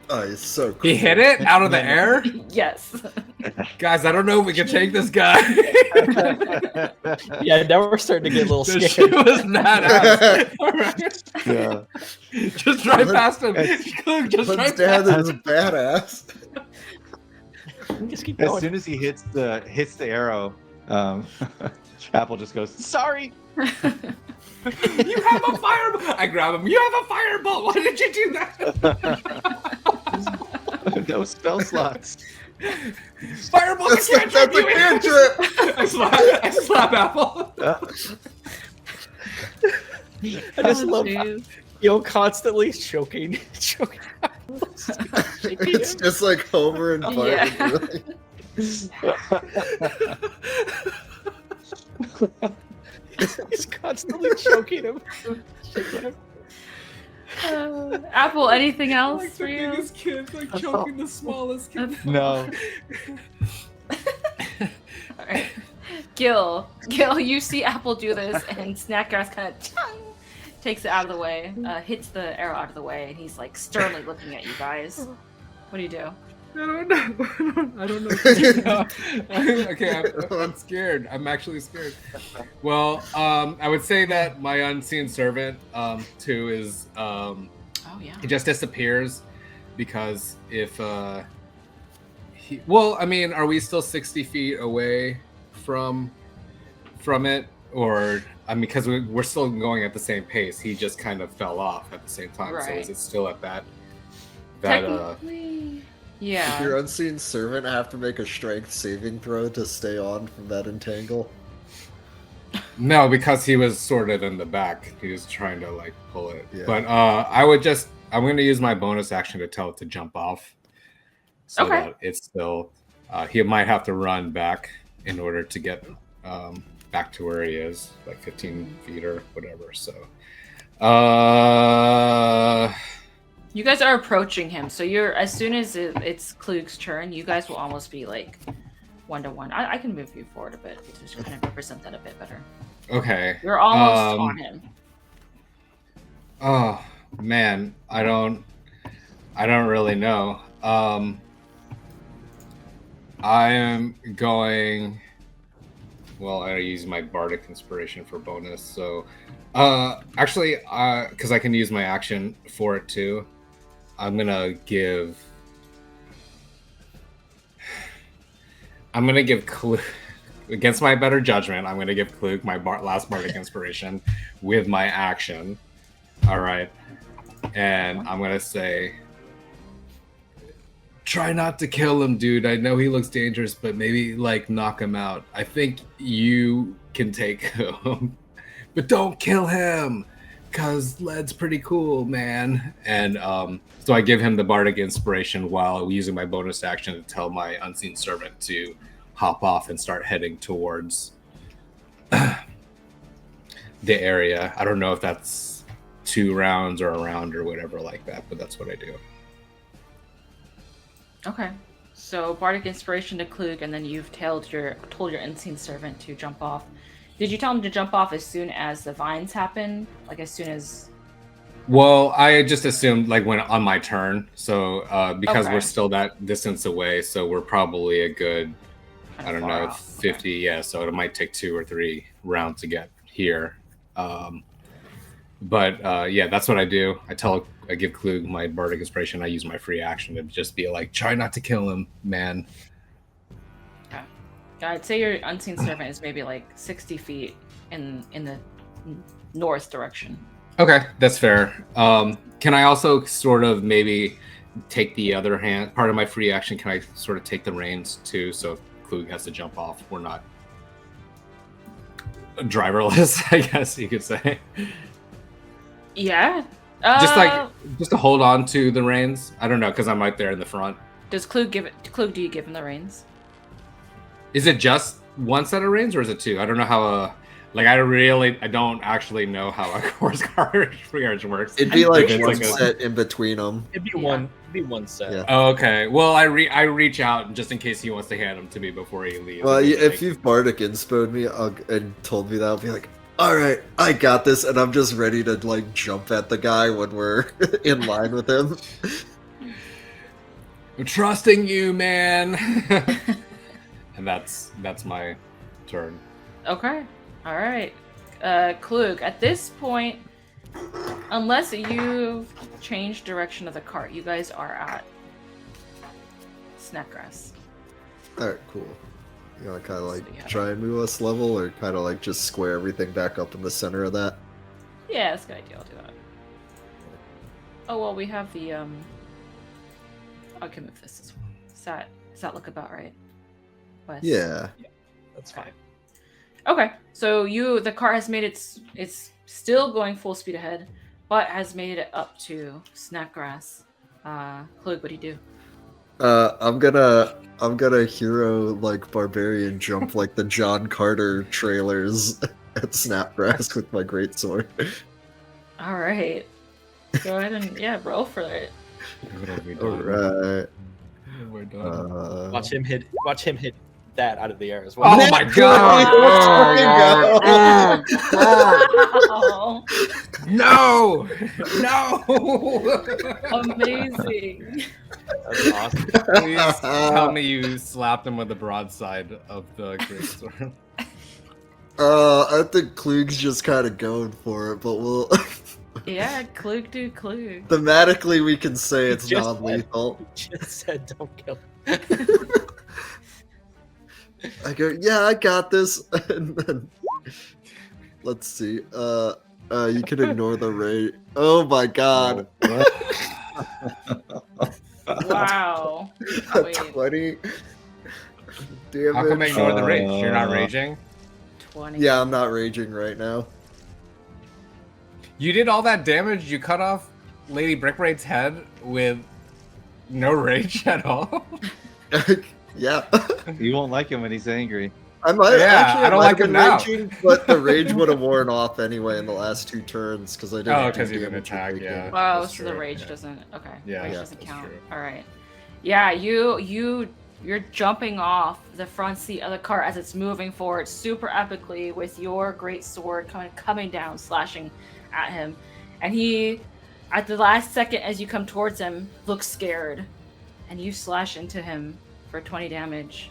Oh, it's so cool. He hit it out of the air? Yes. Guys, I don't know if we can take this guy. Yeah, now we're starting to get a little This scared. shit was badass. All right. Yeah. Just drive past him. Just But drive dad past is badass. Just keep As going. soon as he hits the arrow, Apple just goes, "Sorry." You have a fireball. I grab him. You have a fireball. Why did you do that? No spell slots. Fireball. That's a cantrip. I slap Apple. I just Oh, love jeez. Yo constantly choking. It's just like Homer and Bart. Yeah. Really. He's constantly choking him. Apple, anything else Like for the you? biggest kid, like choking the smallest kid. No. Alright. Gil, you see Apple do this, and Snackgrass kind of takes it out of the way, hits the arrow out of the way, and he's like sternly looking at you guys. What do you do? I don't know. I don't know. Okay, I'm scared. I'm actually scared. Well, I would say that my unseen servant, too, is Oh yeah. he just disappears because if well, I mean, are we still 60 feet away from it, or I mean, because we're still going at the same pace. He just kind of fell off at the same time. So Right. is it still at that? Technically, yeah. Your unseen servant have to make a strength saving throw to stay on from that entangle. No, because he was sort of in the back. He was trying to like pull it. Yeah. But I'm going to use my bonus action to tell it to jump off. So Okay. that it's still, he might have to run back in order to get back to where he is, like 15 feet or whatever. So, You guys are approaching him, so you're as soon as it's Klug's turn, you guys will almost be like 1-to-1. I can move you forward a bit to just kind of represent that a bit better. Okay. You're almost on him. Oh man, I don't really know. I am going. Well, I use my bardic inspiration for bonus, so actually, because I can use my action for it too, I'm gonna give Klug, against my better judgment, I'm gonna give Klug my last bardic inspiration with my action. All right, and I'm gonna say, try not to kill him, dude. I know he looks dangerous, but maybe like knock him out. I think you can take him, but don't kill him, cause Led's pretty cool, man. And so I give him the bardic inspiration while using my bonus action to tell my unseen servant to hop off and start heading towards the area. I don't know if that's 2 rounds or a round or whatever like that, but that's what I do. Okay. So bardic inspiration to Klug, and then you've told your unseen servant to jump off. Did you tell him to jump off as soon as the vines happen? Like as soon as... Well, I just assumed like when on my turn. So because Okay. we're still that distance away, so we're probably a good, Kind I of don't far know, off. 50. Okay. Yeah, so it might take 2 or 3 rounds to get here. But yeah, that's what I do. I give Klug my bardic inspiration. I use my free action to just be like, try not to kill him, man. Okay. Yeah, I'd say your unseen servant is maybe like 60 feet in the north direction. Okay, that's fair. Can I also sort of maybe take the other hand, part of my free action, can I sort of take the reins too? So if Klug has to jump off, we're not driverless, I guess you could say. Yeah. Just to hold on to the reins. I don't know, because I'm right there in the front. Does Klug give it? Klug, do you give him the reins? Is it just one set of reins or is it 2? I don't know how I don't actually know how a horse carriage works. It'd be like It's one like a- set in between them. It'd be Yeah. one set. Yeah. Oh, okay. Well, I reach out just in case he wants to hand them to me before he leaves. Well, And if like- you've bardic inspoed me and told me that, I'll be like, all right, I got this, and I'm just ready to like jump at the guy when we're in line with him. I'm trusting you, man. And that's my turn. Okay. All right. Klug, at this point, unless you've changed direction of the cart, you guys are at Snapgrass. All right, cool. You want to kind of like Yeah. try and move us level, or kind of like just square everything back up in the center of that? Yeah, that's a good idea. I'll do that. Oh well, we have the I can move this as well. Does that look about right? Wes? Yeah. That's fine. Okay, so the car has made it's still going full speed ahead, but has made it up to Snapgrass. Klug, what do you do? I'm gonna hero like barbarian jump like the John Carter trailers at Snapgrass with my greatsword. All right, go ahead and roll for it. All right. We're done. Watch him hit that out of the air as well. Oh my god! Wow. Oh, Wow. no! Amazing. That's awesome. Please tell me you slapped him with the broadside of the greatsword. I think Klug's just kind of going for it, but we'll Yeah, Klug do Klug. thematically we can say it's Just non-lethal. Just said don't kill him. I go, yeah, I got this, and then let's see. You can ignore the rate. Oh my god, Wow. a Wait. 20. Damn How come I it. ignore the rage? You're not raging? 20. Yeah, I'm not raging right now. You did all that damage? You cut off Lady Brickbraid's head with no rage at all? Yeah. You won't like him when he's angry. I might Yeah, actually. I don't might like have him been now. raging, but the rage would have worn off anyway in the last 2 turns because I didn't. Oh, do 'cause you didn't damage or attack, big yeah. damage. Oh, That's so the true, rage yeah. doesn't. Okay, Yeah, rage yeah, doesn't that's count. true. All right. Yeah, you're jumping off the front seat of the car as it's moving forward super epically with your great sword coming down, slashing at him, and he, at the last second as you come towards him, looks scared, and you slash into him for 20 damage.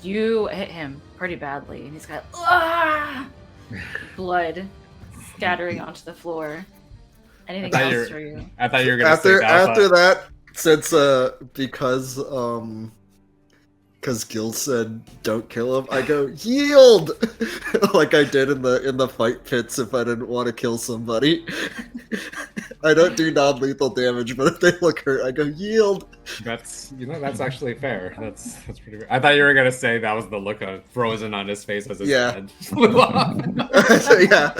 You hit him pretty badly, and he's got blood scattering onto the floor. Anything I thought else you for you? I thought you were gonna say that. After that, since because Gil said don't kill him, I go yield like I did in the fight pits if I didn't want to kill somebody. I don't do non-lethal damage, but if they look hurt, I go yield. That's actually fair. That's pretty good. I thought you were gonna say that was the look of frozen on his face as his head flew off. Yeah.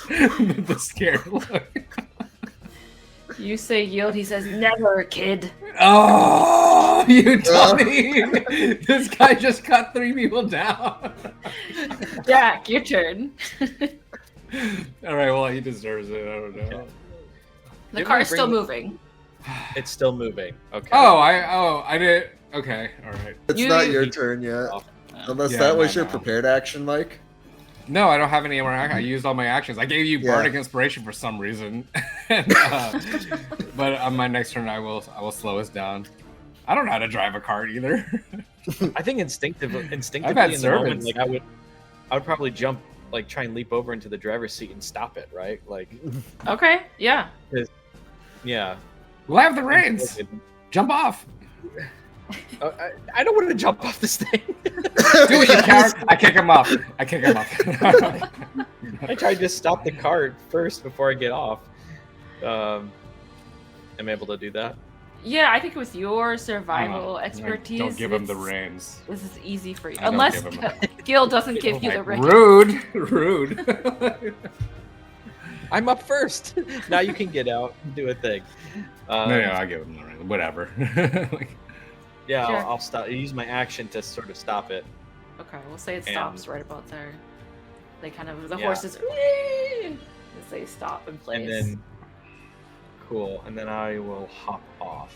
The scared look. You say yield, he says never, kid. Oh, you dummy! This guy just cut 3 people down. Jack, your turn. All right, well, he deserves it. I don't know. The Didn't car's we still bring- moving. It's still moving. Okay. I did. Okay, all right. It's You- not your turn yet. Unless Yeah, that was no, your no. prepared action, Mike. No, I don't have any more. I used all my actions. I gave you Yeah. bardic inspiration for some reason, and, but on my next turn, I will slow us down. I don't know how to drive a cart either. I think instinctively had in the moment, servants. like I would probably jump, like try and leap over into the driver's seat and stop it, right? Like, Okay, yeah. yeah. We'll have the reins. Jump off. I don't want to jump off this thing. Do it, you coward. I kick him off. I I tried to stop the cart first before I get off. Am I able to do that? Yeah, I think with your survival expertise, Don't give him the it's- reins. This is easy for you. I don't Unless give him Gil doesn't give you the ring. Rude. Rude. I'm up first. Now you can get out and do a thing. No, I give him the ring. Whatever. Yeah, Sure. I'll stop. Use my action to sort of stop it. Okay, we'll say it And- stops right about there. They kind of, the Yeah. horses, as they stop in place. And then, cool. And then I will hop off.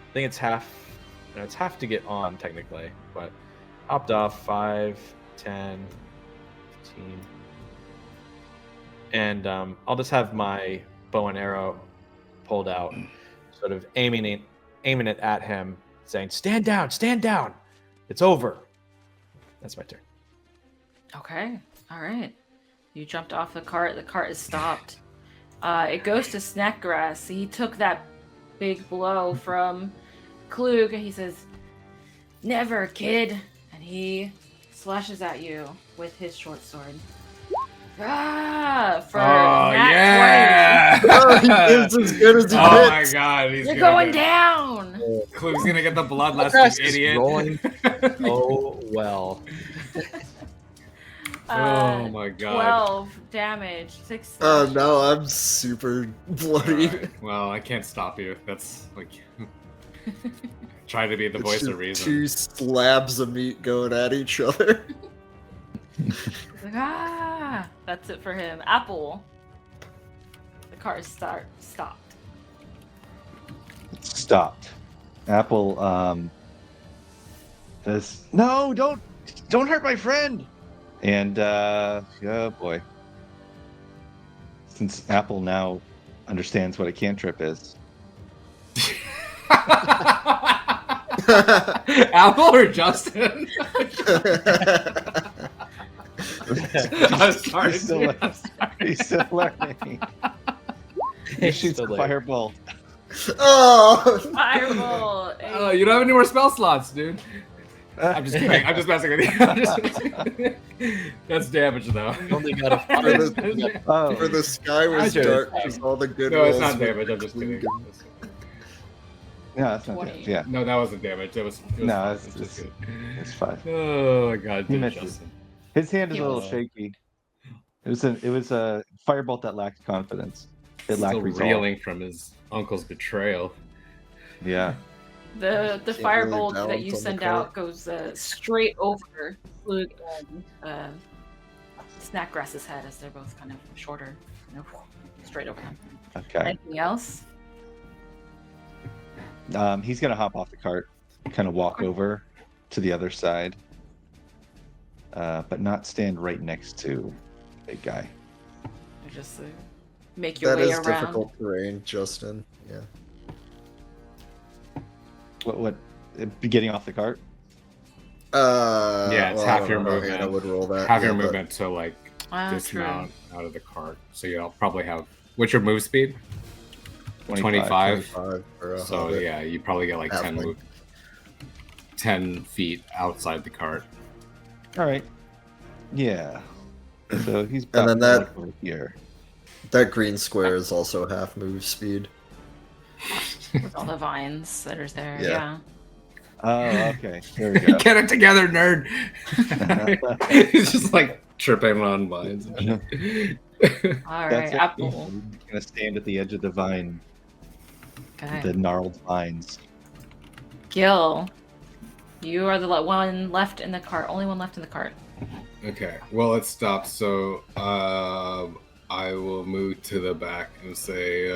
I think it's half. No, it's half to get on technically, but hopped off 5, 10, 15. And I'll just have my bow and arrow pulled out, sort of aiming it at him, saying, stand down, it's over. That's my turn. Okay, all right. You jumped off the cart is stopped. It goes to Snackgrass. He took that big blow from Klug, and he says, never, kid. And he slashes at you with his short sword. For Oh nat yeah! Oh, he gives as good as he Oh my hits. god, 20. You're going down. Clue's gonna get the bloodlust, Grass you is idiot. rolling. Oh well. Oh my god. 12 damage. 6 Oh slash. no, I'm super bloody. Alright, well, I can't stop you. That's like try to be the It's voice just of reason. 2 slabs of meat going at each other. He's like, that's it for him. Apple. The car is stopped. Stopped. Apple says, "No, don't hurt my friend." And oh boy, since Apple now understands what a cantrip is, Apple or Justin? I'm sorry. he's still, he's still learning. He shoots Still a there. fireball. Oh! Fireball. Oh, you don't have any more spell slots, dude. I'm just kidding. I'm just messing with you. I'm just messing. That's damage, though. Only got a For the, Oh, for the sky was I dark, just- because all the good No, it's rolls not were damage. I'm just kidding. yeah, that's not 20. damage. Yeah, No, that wasn't damage. It was No, fine. it's just just- good. it's fine. Oh my god, He dude, misses. Justin. His hand is a little Yeah. shaky. It was a firebolt that lacked confidence. It lacked Still resolve. reeling from his uncle's betrayal. Yeah. The Can't firebolt really that you balance on the send cart. out goes straight over Flug and Snackgrass's head, as they're both kind of shorter, straight over them. Okay. Anything else? He's gonna hop off the cart, kind of walk over to the other side, but not stand right next to big guy. You just make your That way is around. difficult terrain, Justin. Yeah. What? Getting off the cart? Yeah, it's well, half I your don't know how movement. Hannah would roll that. Half yeah, your but- movement to like Ah, dismount out of the cart. So you'll probably have. What's your move speed? 25. 25 for a So hobbit. yeah, you probably get like 10 Halfling. 10 feet outside the cart. All right. Yeah. So he's And then that- like over here. That green square is also half move speed. With all the vines that are there. Yeah. Yeah. Oh, okay. There we go. Get it together, nerd. He's just like tripping on vines. All That's right, it. Apple. He's gonna stand at the edge of the vine, Okay. the gnarled vines. Gil, you are the one left in the cart. Only one left in the cart. Okay, well, it stopped, so I will move to the back and say,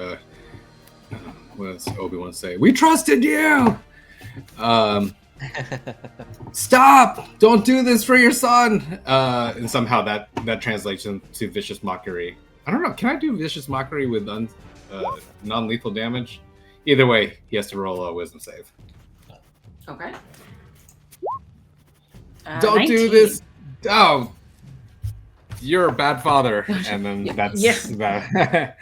what does Obi-Wan say? We trusted you! Stop! Don't do this for your son! And somehow that translates into vicious mockery. I don't know, can I do vicious mockery with non-lethal damage? Either way, he has to roll a wisdom save. Okay. Don't do 19. this! Oh! You're a bad father. And then that's Yeah. that.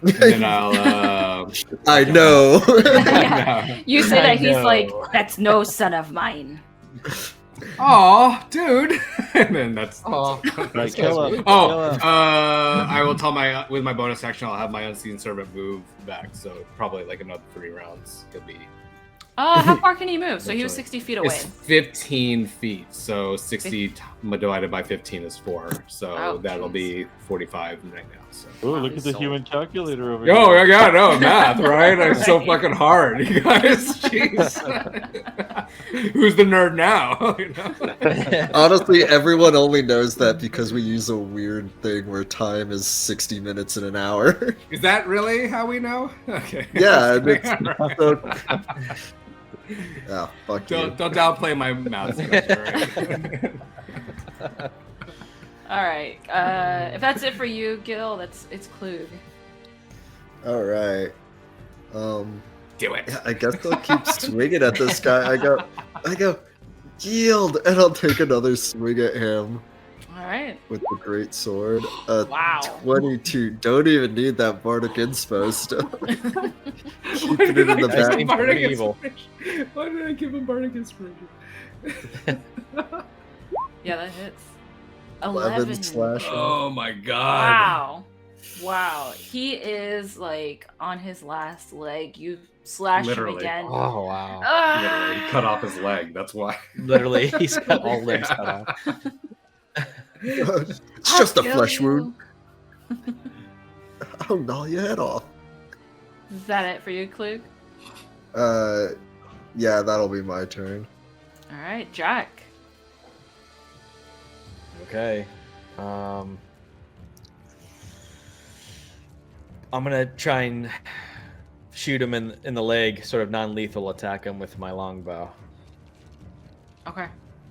And then I'll I know. Yeah. You say that he's know. like, that's no son of mine. Aw, dude. And then that's Oh, Right, kill him. Oh, Kill him. I will tell with my bonus action, I'll have my unseen servant move back, so probably like another 3 rounds. He'll be. How far can he move? So he was Eventually. 60 feet away. It's 15 feet, so 60 divided by 15 is 4, so Oh, that'll jeez. be 45 right now. So. Oh, look at the human calculator over Yo, I here. got no math, right? I'm so fucking hard, you guys. Jeez. Who's the nerd now? You know? Honestly, everyone only knows that because we use a weird thing where time is 60 minutes in an hour. Is that really how we know? Okay. Yeah, and it's Alright. so... Ah, fuck you. Don't downplay my math skills, alright? All right. If that's it for you, Gil, it's Klug. All right. Do it. Yeah, I guess I'll keep swinging at this guy. I go, yield, and I'll take another swing at him All right. with the great sword. Wow. 22. Don't even need that bardic inspo still. Why Keeping did it in the I give back. him bardic Evil. inspiration? Why did I give him bardic inspiration? Yeah, that hits. 11 slashing. Oh my god. Wow. He is like on his last leg. You slash him Literally. again. oh wow. Literally Ah! cut off his leg. That's why. Literally, he's got all limbs cut off. It's just a I'll flesh kill wound. you. I'll gnaw your head off. Is that it for you, Klug? Yeah, that'll be my turn. All right, Jack. Okay. I'm gonna try and shoot him in the leg, sort of non-lethal attack him with my longbow. Okay.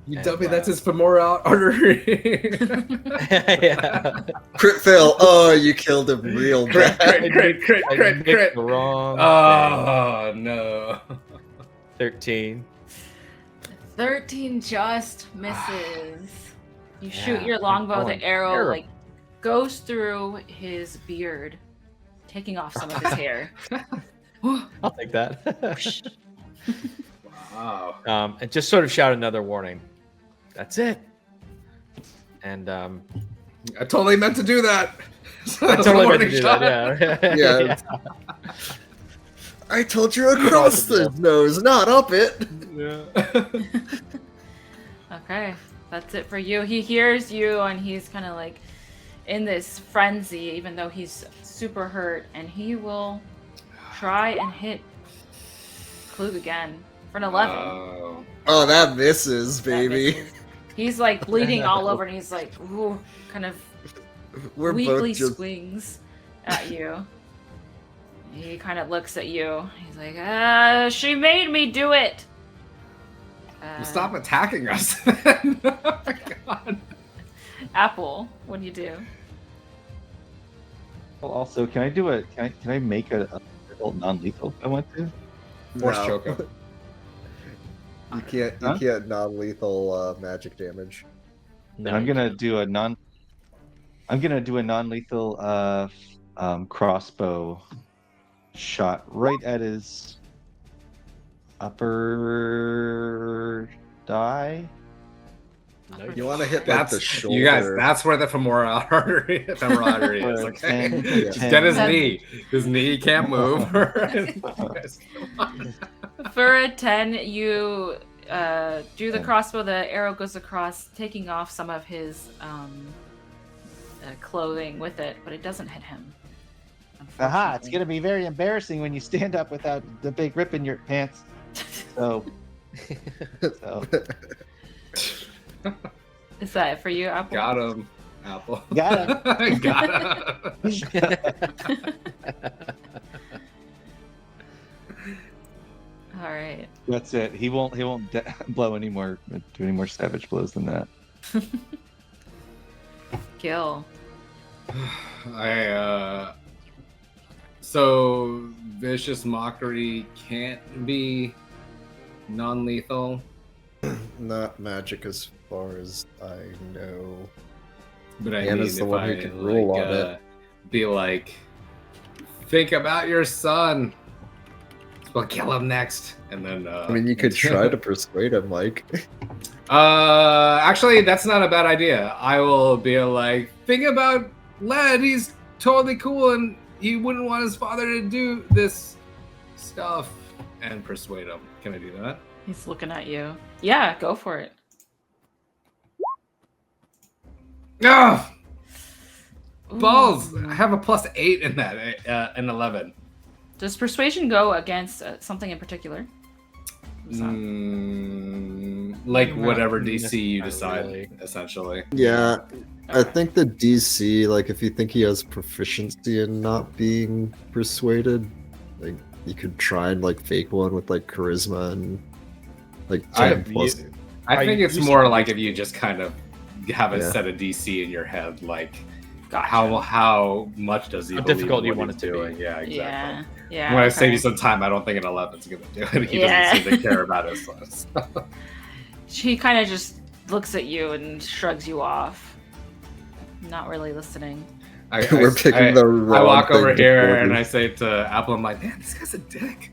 You And, dummy, that's his femoral artery. Yeah. Crit fail. Oh, you killed him real Crit, bad. crit. I picked the wrong Oh no. thing. 13. 13 just misses. You shoot Yeah, your longbow, I'm the going arrow terrible. like goes through his beard, taking off some of his hair. I'll take that. Wow. And just sort of shout another warning. That's it. And I totally meant to do that. I totally meant to do that. Yeah. Yeah. I told you across the nose, not up it. Yeah. Okay, that's it for you. He hears you and he's kind of like, in this frenzy, even though he's super hurt, and he will try and hit Klug again for an 11. Oh, that misses, That baby. misses. He's like bleeding all over, and he's like, ooh, kind of We're weakly both just swings at you. He kind of looks at you. He's like, she made me do it. Well, stop attacking us. Oh my god. Apple, what do you do? Well, also, can I make a non-lethal if I want to? Force no. choke him. You Huh? can't non-lethal magic damage. Then I'm gonna do a non-lethal crossbow shot right at his upper thigh. You want to hit like the That's shoulder. you guys. That's where the femoral artery is. For Okay. 10, Just 10. get his knee. His knee can't move. For a 10, you do the crossbow. The arrow goes across, taking off some of his clothing with it, but it doesn't hit him. Aha! It's gonna be very embarrassing when you stand up without the big rip in your pants. So. Is that it for you, Apple? Got him, Apple. Got him. Got him. All right. That's it. He won't blow any more, do any more savage blows than that. Gil. So vicious mockery can't be non-lethal. Not magic as far as I know. But I Hannah's mean, the if one who I can rule like, on it. be like, think about your son. We'll kill him next, and then. I mean, you could try to persuade him, Mike. Actually, that's not a bad idea. I will be like, think about Led. He's totally cool, and he wouldn't want his father to do this stuff, and persuade him. Can I do that? He's looking at you. Yeah, go for it. No. Balls! Ooh. I have a +8 in that, an 11. Does persuasion go against something in particular? Like Not whatever DC you necessarily. decide, essentially. Yeah, I Okay. think the DC, like, if you think he has proficiency in not being persuaded, like, you could try and, like, fake one with, like, charisma and, like, 10 plus. I think it's more like if you just kind of have a Yeah. set of DC in your head, like Gotcha. how much does he How believe difficult do you what want he's it to be? doing? Yeah, exactly. Yeah. Yeah. When I okay. save you some time, I don't think an 11's gonna do it. He Yeah. doesn't seem to care about his list. She kind of just looks at you and shrugs you off. Not really listening. We're picking the wrong I walk thing over to here order. and I say to Apple, I'm like, man, this guy's a dick.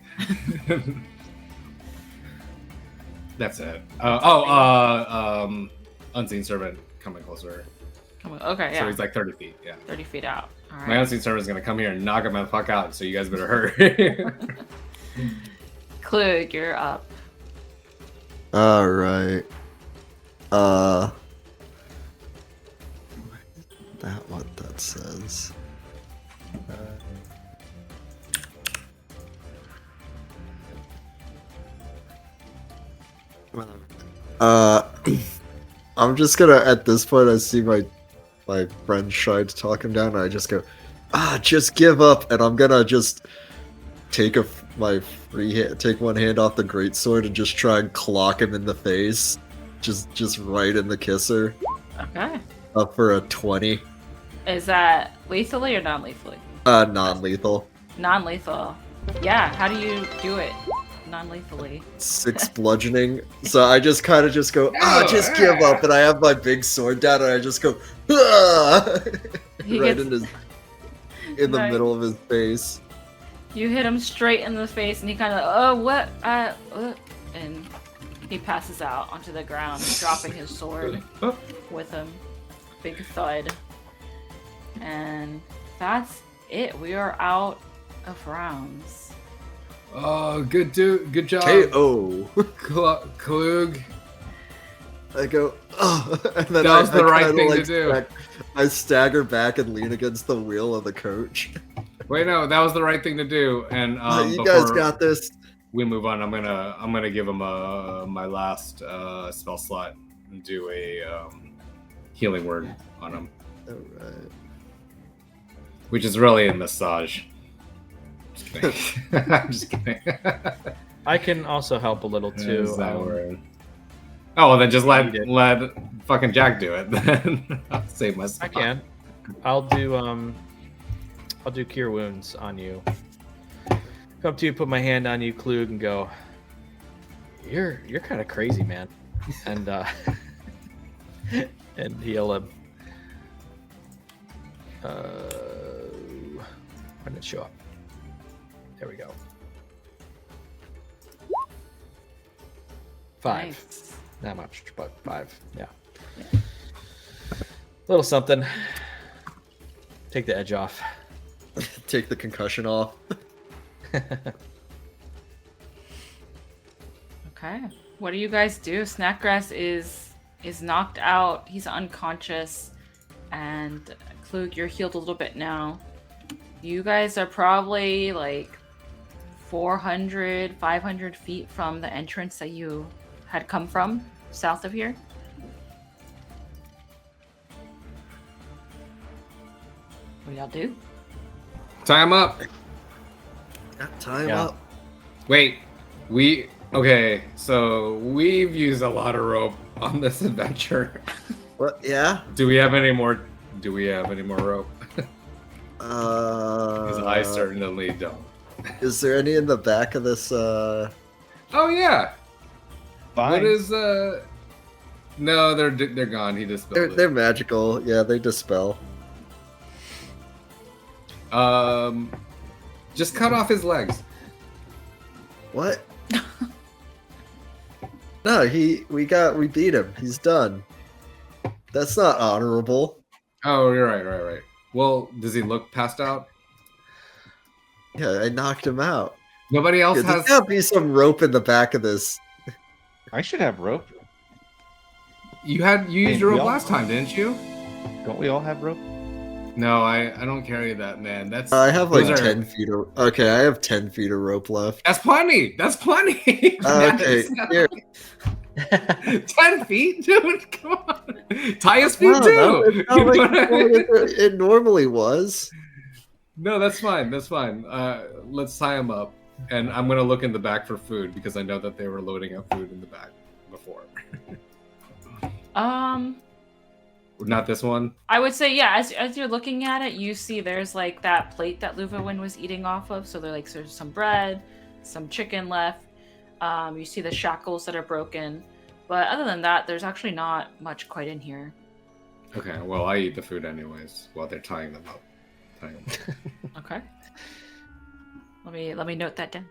That's it. Unseen servant coming closer. Come on. Okay, yeah. So he's like 30 feet. Yeah. 30 feet out. All My right. unseen servant's gonna come here and knock him the fuck out. So you guys better hurry. Klug, you're up. Alright. That what that says. I'm just gonna, at this point, I see my friend trying to talk him down, and I just go, just give up, and I'm gonna just take my free hand, take one hand off the greatsword and just try and clock him in the face, just right in the kisser. Okay. Up for a 20. Is that lethally or non-lethally? Non-lethal. Non-lethal. Yeah. How do you do it? Non-lethally. 6 bludgeoning. So I just kind of just go, just give up, and I have my big sword down, and I just go, He right gets- in the Right. middle of his face. You hit him straight in the face, and he kind of, what? And he passes out onto the ground, dropping his sword with him. Big thud. And that's it. We are out of rounds. Oh, good job, KO. Klug. I go, oh, and then That was the right kinda, thing to do. I stagger back and lean against the wheel of the coach. Wait, no, that was the right thing to do. And You before guys got this. we move on, I'm gonna give him my last spell slot and do a healing word on him, All right. which is really a massage. Just kidding. I'm just kidding. I can also help a little too. Is that word? Oh, well, then just let fucking Jack do it. Then I'll save myself. I can. I'll do cure wounds on you. Come to you, put my hand on you, Klug, and go. You're kind of crazy, man. And and heal him. When did it show up? There we go. 5. Nice. Not much, but 5. Yeah. Little something. Take the edge off. Take the concussion off. Okay. What do you guys do? Snackgrass is knocked out. He's unconscious. And Klug, you're healed a little bit now. You guys are probably like 400, 500 feet from the entrance that you had come from, south of here. What do y'all do? Tie him up. Time Yeah. up. Wait, okay, so we've used a lot of rope on this adventure. What? Yeah. Do we have any more rope? Because I certainly don't. Is there any in the back of this? Oh yeah. Fine. What is No, they're gone. He dispelled They're magical. Yeah, they dispel. it. Just cut off his legs. What? No, we beat him. He's done. That's not honorable. Oh, you're right. Well, does he look passed out? Yeah, I knocked him out. Nobody else Yeah, has. there's gotta be some rope in the back of this. I should have rope. You used your we rope all- last time, didn't you? Don't we all have rope? No, I don't carry that, man. That's I have like those are- 10 feet of. Okay, I have 10 feet of rope left. That's plenty. That's plenty. Okay, here. 10 feet, dude. Come on. Tie his feet No, too. it's not like it normally was. No, that's fine. That's fine. Let's tie him up, and I'm gonna look in the back for food because I know that they were loading up food in the back before. Not this one. I would say, yeah, as you're looking at it, you see there's like that plate that Luvawin was eating off of. So there's some bread, some chicken left. You see the shackles that are broken. But other than that, there's actually not much quite in here. Okay. Well, I eat the food anyways while they're tying them up. Okay. Let me note that down.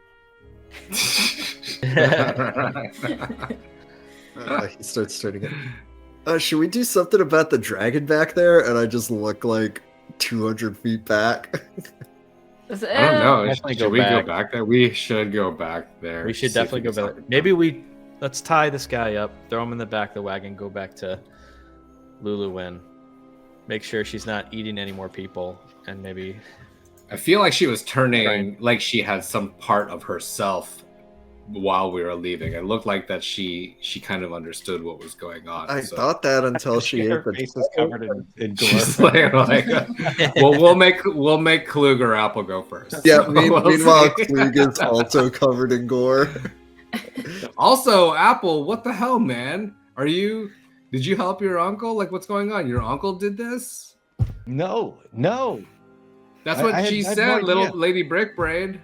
He starts turning it. Should we do something about the dragon back there? And I just look like 200 feet back. I don't know. Definitely Should go we go back. back there? We should go back there. We should see if definitely can go back. stop it. Maybe let's tie this guy up, throw him in the back of the wagon, go back to Luluwin, make sure she's not eating any more people, and maybe. I feel like she was turning like she had some part of herself while we were leaving. It looked like that she kind of understood what was going on. I so. thought that until she ate Her the face was covered in She's gore. like, well, we'll make Klug or Apple go first. Yeah, So we'll meanwhile, see. Klug is also covered in gore. Also, Apple, what the hell, man? Did you help your uncle? Like, what's going on? Your uncle did this? No. That's what I she had said, no little idea. Lady Brickbraid.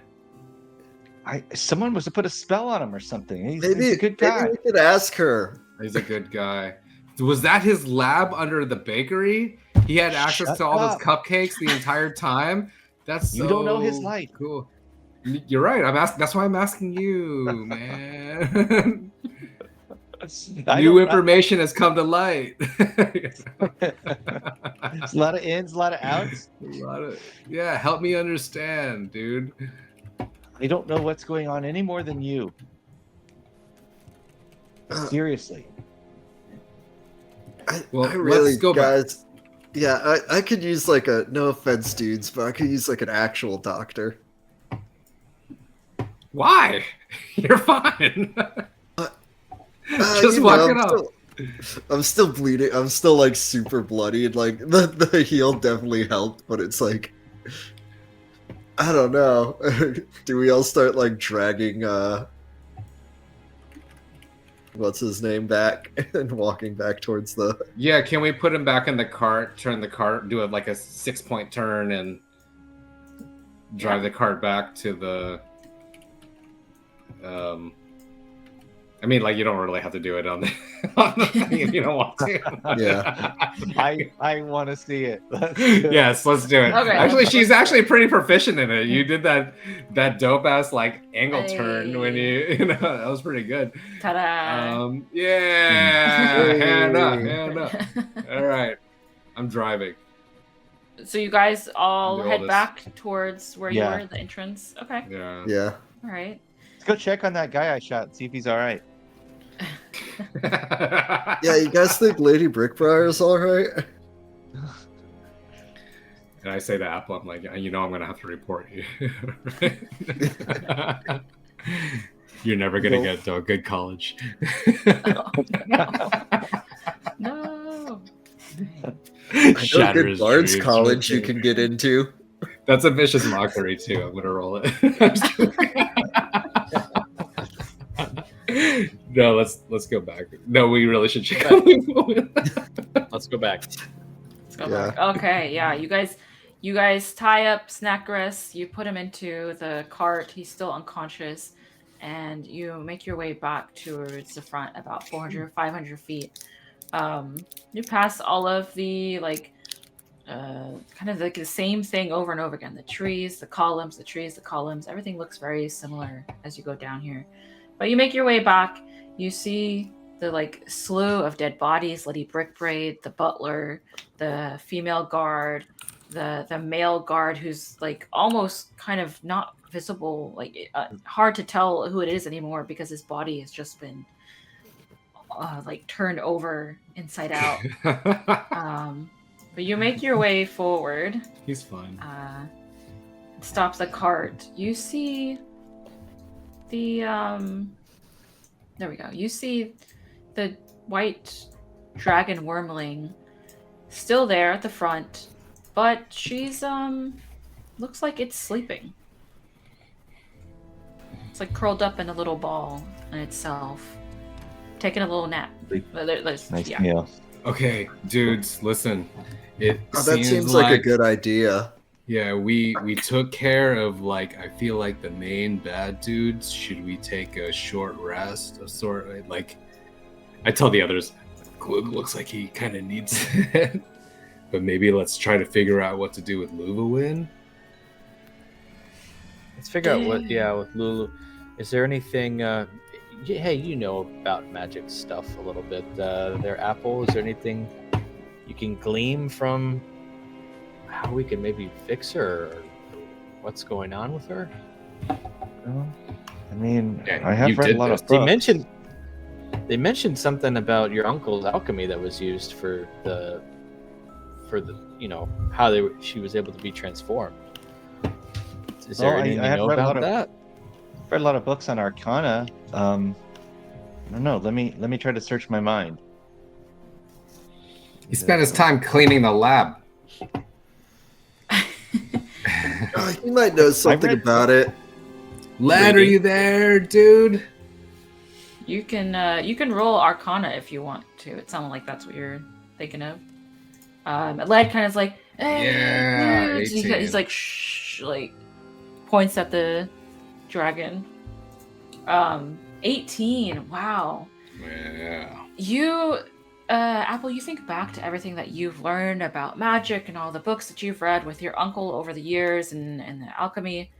Someone must have put a spell on him or something. He's Maybe, a good guy. maybe we could ask her. He's a good guy. Was that his lab under the bakery? He had access Shut to all up. those cupcakes the entire time. That's You don't know his life. Cool. You're right. That's why I'm asking you, man. New information has come to light. There's a lot of ins, a lot of outs. Yeah, help me understand, dude. I don't know what's going on any more than you. Seriously. Well, I really, let's go back. guys. Yeah, I could use like a, no offense, dudes, but I could use like an actual doctor. Why? You're fine. Just You walk know, it up. I'm still bleeding. I'm still like super bloodied. Like the heal definitely helped, but it's like, I don't know. Do we all start like dragging what's his name back and walking back towards the? Yeah, can we put him back in the cart, turn the cart, do it like a 6-point turn and drive the cart back to the I mean, like, you don't really have to do it on the, on the thing if you don't want to. Yeah. I want to see it. Yes, let's do it. Okay. Actually, she's actually pretty proficient in it. You did that dope ass like angle turn when you know that was pretty good. Ta-da! Yeah, Hey. Hannah. All right, I'm driving. So you guys all Do all head this. back towards where Yeah. you were, the entrance. Okay. Yeah. Yeah. All right. Let's go check on that guy I shot and see if he's all right. Yeah, you guys think Lady Brickbriar is all right? And I say to Apple, I'm like, you know, I'm gonna have to report you. You're never gonna get to a good college. No. I know a good Bard's dreams. college you can get into. That's a vicious mockery too. I'm gonna roll it. I'm just kidding. No, let's go back. No, we really should check out. Let's go back. Let's go Yeah. back. Okay, yeah. You guys tie up Snackarus, you put him into the cart, he's still unconscious, and you make your way back towards the front about 400, 500 feet. You pass all of the kind of like the same thing over and over again. The trees, the columns, the trees, the columns. Everything looks very similar as you go down here. But you make your way back. You see the slew of dead bodies: Lady Brickbraid, the butler, the female guard, the male guard who's like almost kind of not visible, hard to tell who it is anymore because his body has just been turned over inside out. But you make your way forward. He's fine. Stop the cart. You see the there we go. You see the white dragon wormling still there at the front, but she's looks like it's sleeping. It's like curled up in a little ball in itself, taking a little nap. Nice Yeah. meal. Okay, dudes, listen. It That seems like a good idea. Yeah, we took care of I feel like the main bad dudes. Should we take a short rest of sort? I tell the others, Glug looks like he kind of needs it, but maybe let's try to figure out what to do with Luvawin. Let's figure out what. Yeah, with Lulu, is there anything? Hey, you know about magic stuff a little bit. There, Apple. Is there anything you can glean from how we can maybe fix her, or what's going on with her? I mean, Yeah, I have you read a did lot this. of They books. mentioned something about your uncle's alchemy that was used for the how she was able to be transformed. Is there Well, anything I you have know read a about lot of- that? Read a lot of books on Arcana. I don't know. Let me try to search my mind. He spent his time cleaning the lab. You might know something read- about it. Lad, are you there, dude? You can roll Arcana if you want to. It sounded like that's what you're thinking of. Led kind of is like, hey, Yeah, dudes. 18. He's like, shh, points at the dragon. 18. Wow. Yeah. You, Apple, you think back to everything that you've learned about magic and all the books that you've read with your uncle over the years and the alchemy.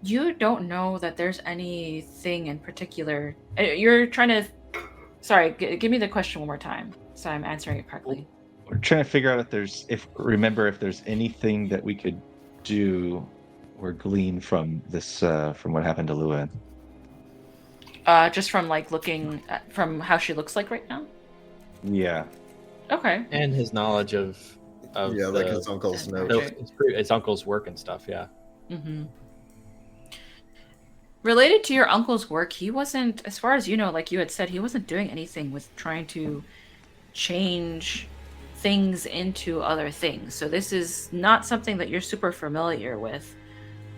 You don't know that there's anything in particular. You're trying to. Sorry, give me the question one more time, so I'm answering it correctly. We're trying to figure out if there's anything that we could do or glean from this, from what happened to Luan. Just from looking at, from how she looks like right now. Yeah. Okay. And his knowledge of Yeah, like his uncle's note. his uncle's work and stuff. Yeah. Mm-hmm. Related to your uncle's work, he wasn't, as far as you know, like you had said, he wasn't doing anything with trying to change things into other things. So this is not something that you're super familiar with.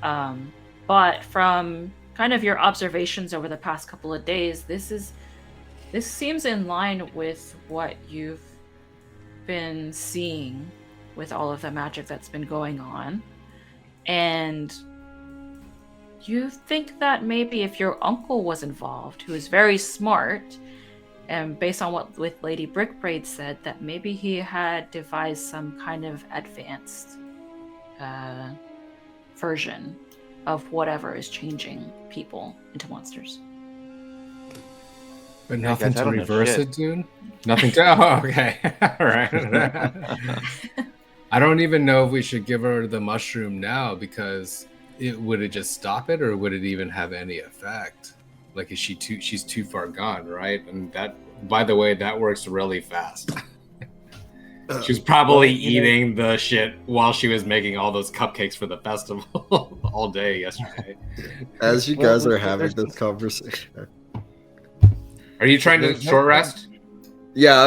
But from kind of your observations over the past couple of days, this seems in line with what you've been seeing with all of the magic that's been going on. And you think that maybe if your uncle was involved, who is very smart, and based on what with Lady Brickbraid said, that maybe he had devised some kind of advanced version of whatever is changing people into monsters. But Yeah, nothing guys, I to don't know reverse shit. it, dude? Nothing to... Oh, okay. All right. I don't even know if we should give her the mushroom now, because would it just stop it, or would it even have any effect? Like, she's too far gone, right? And that, by the way, that works really fast. She was probably eating the shit while she was making all those cupcakes for the festival all day yesterday. As you guys are having this conversation. Are you trying to short rest? Yeah,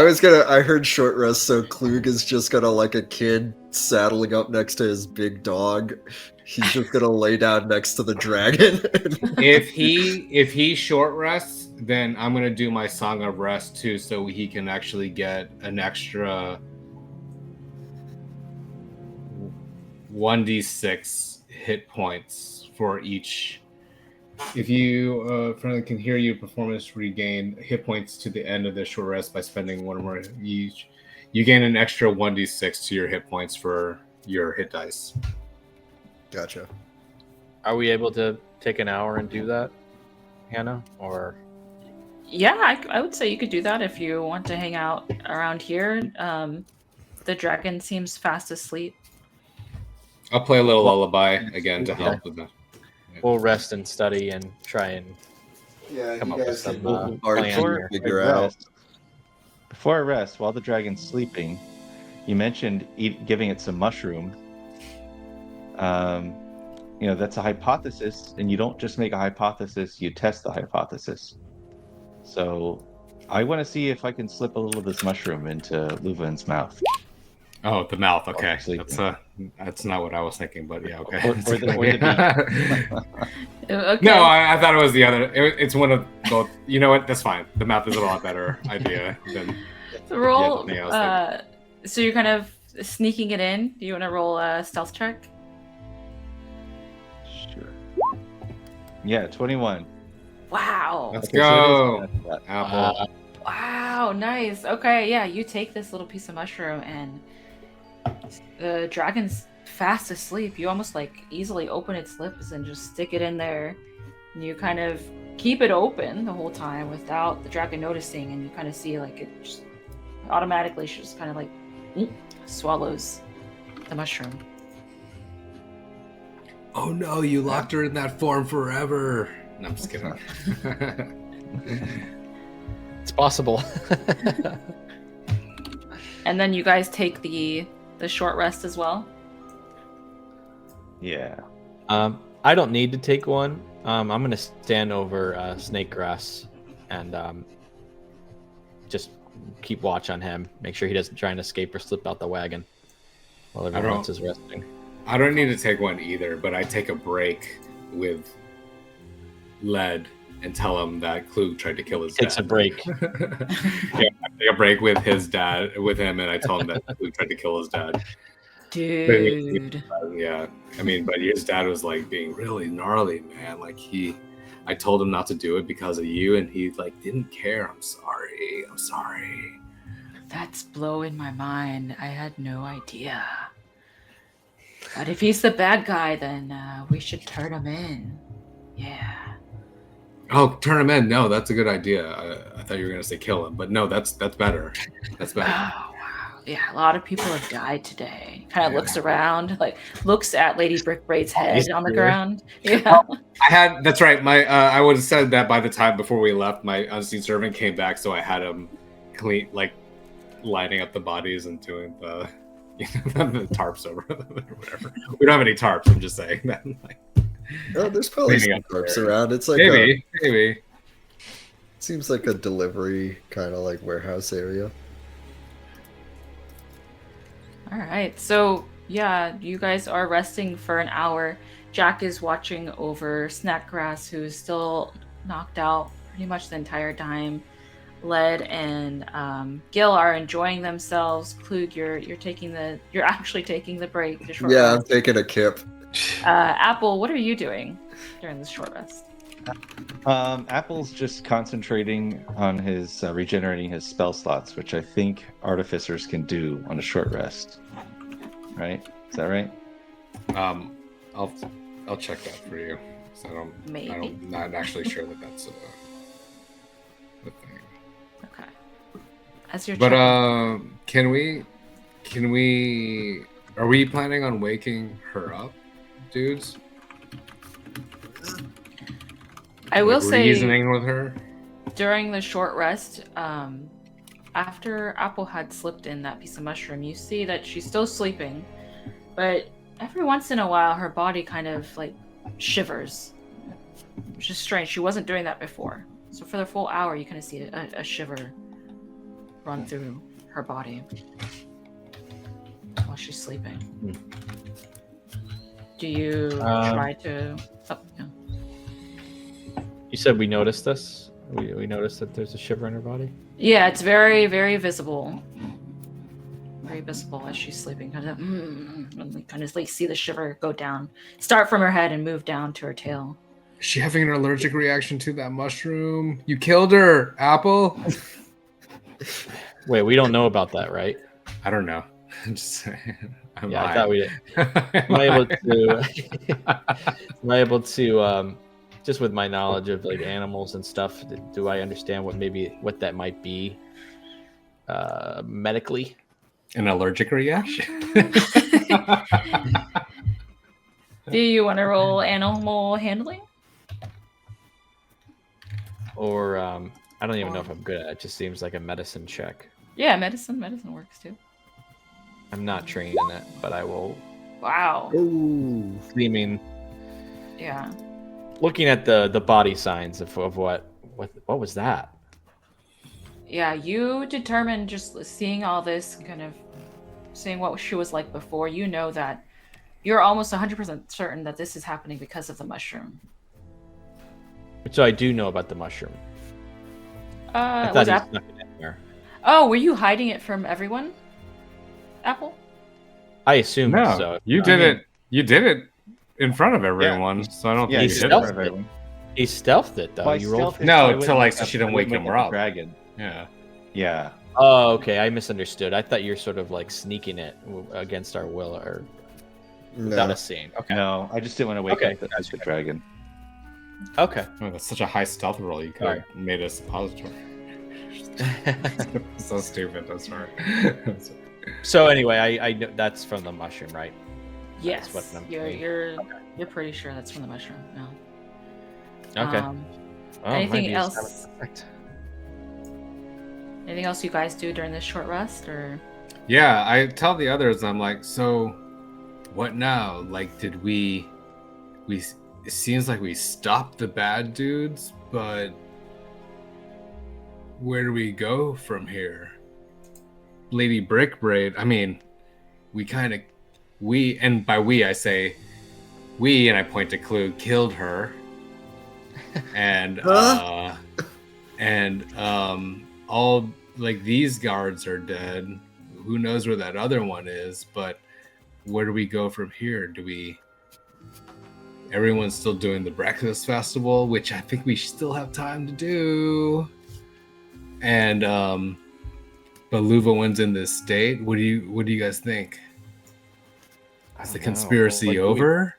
I heard short rest, so Klug is just gonna, like a kid saddling up next to his big dog. He's just gonna lay down next to the dragon. If he short rests, then I'm gonna do my Song of Rest too, so he can actually get an extra 1d6 hit points for each. If you friendly can hear you, performance regain hit points to the end of the short rest by spending one or more each. You gain an extra 1d6 to your hit points for your hit dice. Gotcha. Are we able to take an hour and do that, Hannah? Or Yeah, I would say you could do that if you want to hang out around here. The dragon seems fast asleep. I'll play a little lullaby again to help with that. we'll rest and study and try and Yeah, come up with some art plan here. figure out. Before I rest, while the dragon's sleeping, you mentioned giving it some mushroom. That's a hypothesis, and you don't just make a hypothesis, you test the hypothesis. So I want to see if I can slip a little of this mushroom into Luvan's mouth. Oh, the mouth. Okay, Actually, that's not what I was thinking, but yeah, okay. Or the Okay. No, I thought it was the other. It's one of both. You know what? That's fine. The mouth is a lot better idea than. Roll. Yeah, the thing I was So you're kind of sneaking it in. Do you want to roll a stealth check? Sure. Yeah, 21. Wow. Let's Okay, so go, it is- Apple. Wow, nice. Okay, yeah, you take this little piece of mushroom and the dragon's fast asleep. You almost like easily open its lips and just stick it in there. And you kind of keep it open the whole time without the dragon noticing, and you kind of see like it just automatically she just kind of like swallows the mushroom. Oh no, you locked her in that form forever. No, I'm just kidding. It's possible. And then you guys take the short rest as well. Yeah. I don't need to take one. I'm gonna stand over Snake Grass and just keep watch on him. Make sure he doesn't try and escape or slip out the wagon while everyone else is resting. I don't need to take one either, but I take a break with Led and tell him that Klug tried to kill his dad. Takes a break. Yeah, I take a break with him, and I tell him that Klug tried to kill his dad. Dude. Yeah, I mean, but his dad was like being really gnarly, man. Like I told him not to do it because of you, and he like didn't care. I'm sorry. That's blowing my mind. I had no idea. But if he's the bad guy, then we should turn him in. Yeah. Oh, turn him in. No, that's a good idea. I thought you were gonna say kill him, but no, that's better. That's better. Oh, wow. Yeah, a lot of people have died today. Kind of looks around, like looks at Lady Brickbraid's head on the ground. Yeah. That's right. I would have said that by the time before we left, my unseen servant came back, so I had him clean, like lining up the bodies and doing the the tarps over them or whatever. We don't have any tarps. I'm just saying that. Like, Oh, there's probably cleaning some up tarps there. around. It's like maybe. seems like a delivery kind of like warehouse area. All right. So, yeah, you guys are resting for an hour. Jack is watching over Snackgrass, who's still knocked out pretty much the entire time. Led and Gil are enjoying themselves. Klug, you're actually taking the break. The short Yeah, I'm rest. taking a kip. Apple, what are you doing during this short rest? Apple's just concentrating on his regenerating his spell slots, which I think artificers can do on a short rest. Right? Is that right? I'll check that for you. So Maybe. I'm not actually sure that that's the thing. Okay. As you're But checking. can we? Are we planning on waking her up, dudes? I will say reasoning with her. during the short rest, after Apple had slipped in that piece of mushroom, you see that she's still sleeping, but every once in a while her body kind of like shivers, which is strange. She wasn't doing that before. So for the full hour, you kind of see a shiver run through her body while she's sleeping. Do you try to? Oh, yeah. You said we noticed this. We noticed that there's a shiver in her body. Yeah, it's very, very visible. Very visible as she's sleeping. Kind of, and we kind of like see the shiver go down, start from her head and move down to her tail. Is she having an allergic reaction to that mushroom? You killed her, Apple. Wait, we don't know about that, right? I don't know. I'm just saying. I thought we did. Am I able to just with my knowledge of like animals and stuff, do I understand what that might be medically? An allergic reaction? Do you want to roll animal handling? Or I don't even know if I'm good at it. It just seems like a medicine check. Yeah, medicine works too. I'm not trained in it, but I will. Wow. Ooh. Seeming, Yeah. looking at the body signs of what was that? Yeah, you determine just seeing all this, kind of seeing what she was like before, you know that you're almost 100% certain that this is happening because of the mushroom. So I do know about the mushroom. I Was thought he snuck it in there. Oh, were you hiding it from everyone? Apple? I assume No, so. you did it. You did it in front of everyone. Yeah. So I don't Yeah, think he you did stealthed it. it. He stealthed it though. Well, I You rolled. stealthed it, No, I to, wouldn't like, wake so up- she didn't I wake wouldn't him up up. the dragon. Yeah. Yeah. Oh, okay. I misunderstood. I thought you were sort of like sneaking it against our will or without No. us seeing. Okay. No, I just didn't want to wake Okay, up the gotcha. dragon. Okay. Oh, that's such a high stealth roll. You could have made a suppository. So stupid. I'm sorry. So anyway, I know that's from the mushroom, right? Yes. That's what I'm You're pretty sure that's from the mushroom. No. Okay. Um, Well, anything might be a else? side effect. anything else you guys do during this short rest, or? Yeah, I tell the others, I'm like, so what now? Like, did we it seems like we stopped the bad dudes, but where do we go from here? Lady Brickbraid, I mean, and by we I say we, and I point to Klug, killed her. And Huh? all like these guards are dead. Who knows where that other one is? But where do we go from here? Everyone's still doing the breakfast festival, which I think we still have time to do. And but Luva in this state. What do you guys think? Is the conspiracy Like, over?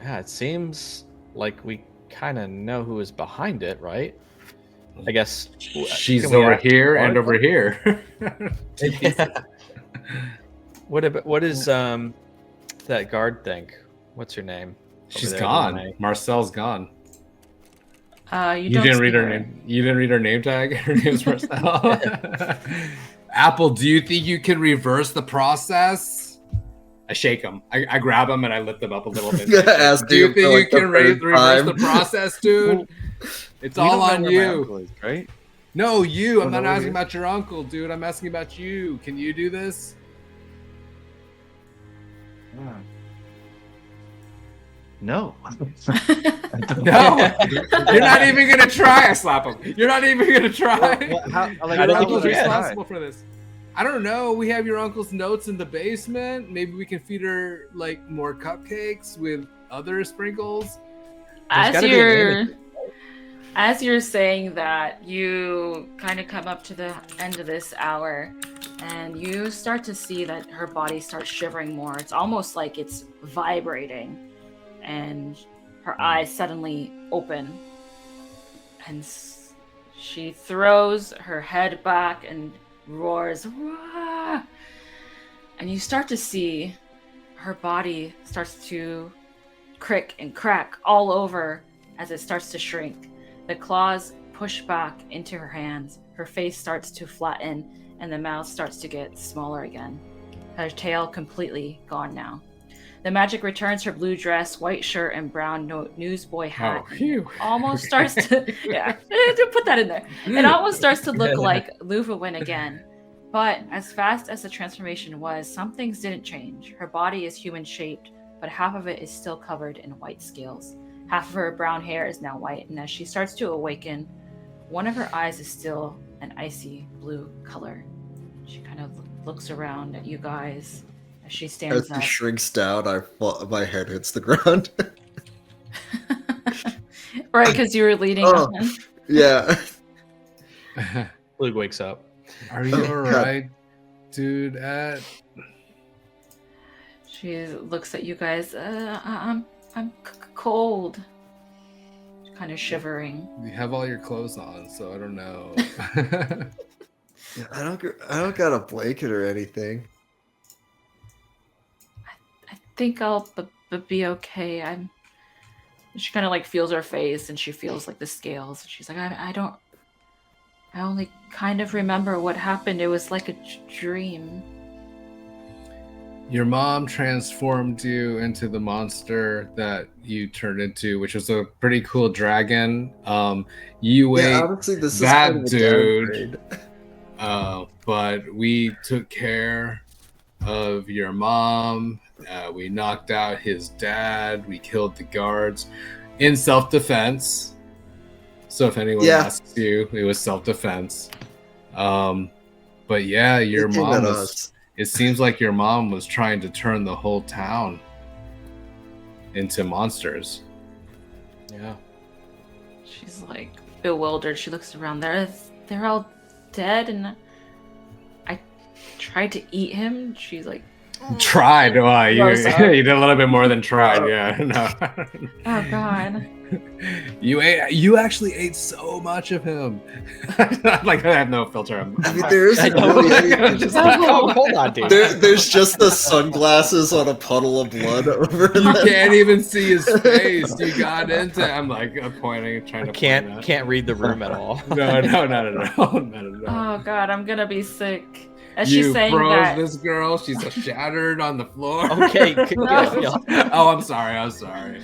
Yeah, it seems like we kind of know who is behind it, right? I guess She's can we over ask here and Martha? over here. What does that guard think? What's her name? She's Over there, gone. Renee. Marcel's gone. You You don't didn't see read her her. name. You didn't read her name tag. Her name's Marcel. Apple, do you think you can reverse the process? I shake him. I grab him and I lift him up a little bit. Ask Do you him think for, you like, the can third reverse the time. process, dude? It's We all don't know on where my you. uncle is, right? No, you. I'm Don't know not where he asking is? about your uncle, dude. I'm asking about you. Can you do this? No. No. You're not even gonna try. I slap him. You're not even gonna try. Like, Your how uncle's would I try? responsible for this. I don't know. We have your uncle's notes in the basement. Maybe we can feed her like more cupcakes with other sprinkles. As gotta be an you're as you're saying that, you kind of come up to the end of this hour, and you start to see that her body starts shivering more. It's almost like it's vibrating, and her eyes suddenly open, and she throws her head back and roars, "Wah!" And you start to see her body starts to crick and crack all over as it starts to shrink. The claws push back into her hands. Her face starts to flatten, and the mouth starts to get smaller again. Her tail completely gone now. The magic returns her blue dress, white shirt, and brown newsboy hat. Oh, phew. Almost starts to put that in there. It almost starts to look like Luva again. But as fast as the transformation was, some things didn't change. Her body is human shaped, but half of it is still covered in white scales. Half of her brown hair is now white, and as she starts to awaken, one of her eyes is still an icy blue color. She kind of looks around at you guys as she As stands she up. shrinks down, my head hits the ground. Right, because you were leading Oh. on. Yeah. Luke wakes up. Are you Oh, God. alright, dude? She looks at you guys. I'm cold. Kind of shivering. You have all your clothes on, so I don't know. I don't got a blanket or anything. I think I'll be okay. She kind of like feels her face, and she feels like the scales. She's like, I only kind of remember what happened. It was like a dream. Your mom transformed you into the monster that you turned into, which was a pretty cool dragon. You ate Honestly, this that is kind of a dude. downgrade. But we took care of your mom. We knocked out his dad. We killed the guards in self-defense. So if anyone asks you, it was self-defense. But yeah, your They came mom at was. us. It seems like your mom was trying to turn the whole town into monsters. Yeah. She's like bewildered. She looks around. They're all dead, and I tried to eat him. She's like, Tried. Wow, you Gross up. did a little bit more than tried. Yeah. No. oh god. You actually ate so much of him. Like I have no filter. I mean, there isn't really anything. Just Hold on, dude. There's just the sunglasses on a puddle of blood over you there. can't even see his face. You got into. I'm like pointing, trying to. Can't read the room at all. No, not at all. Not at all. Oh god, I'm gonna be sick. As You she's saying froze that, this girl. She's shattered on the floor. Okay. Oh, I'm sorry.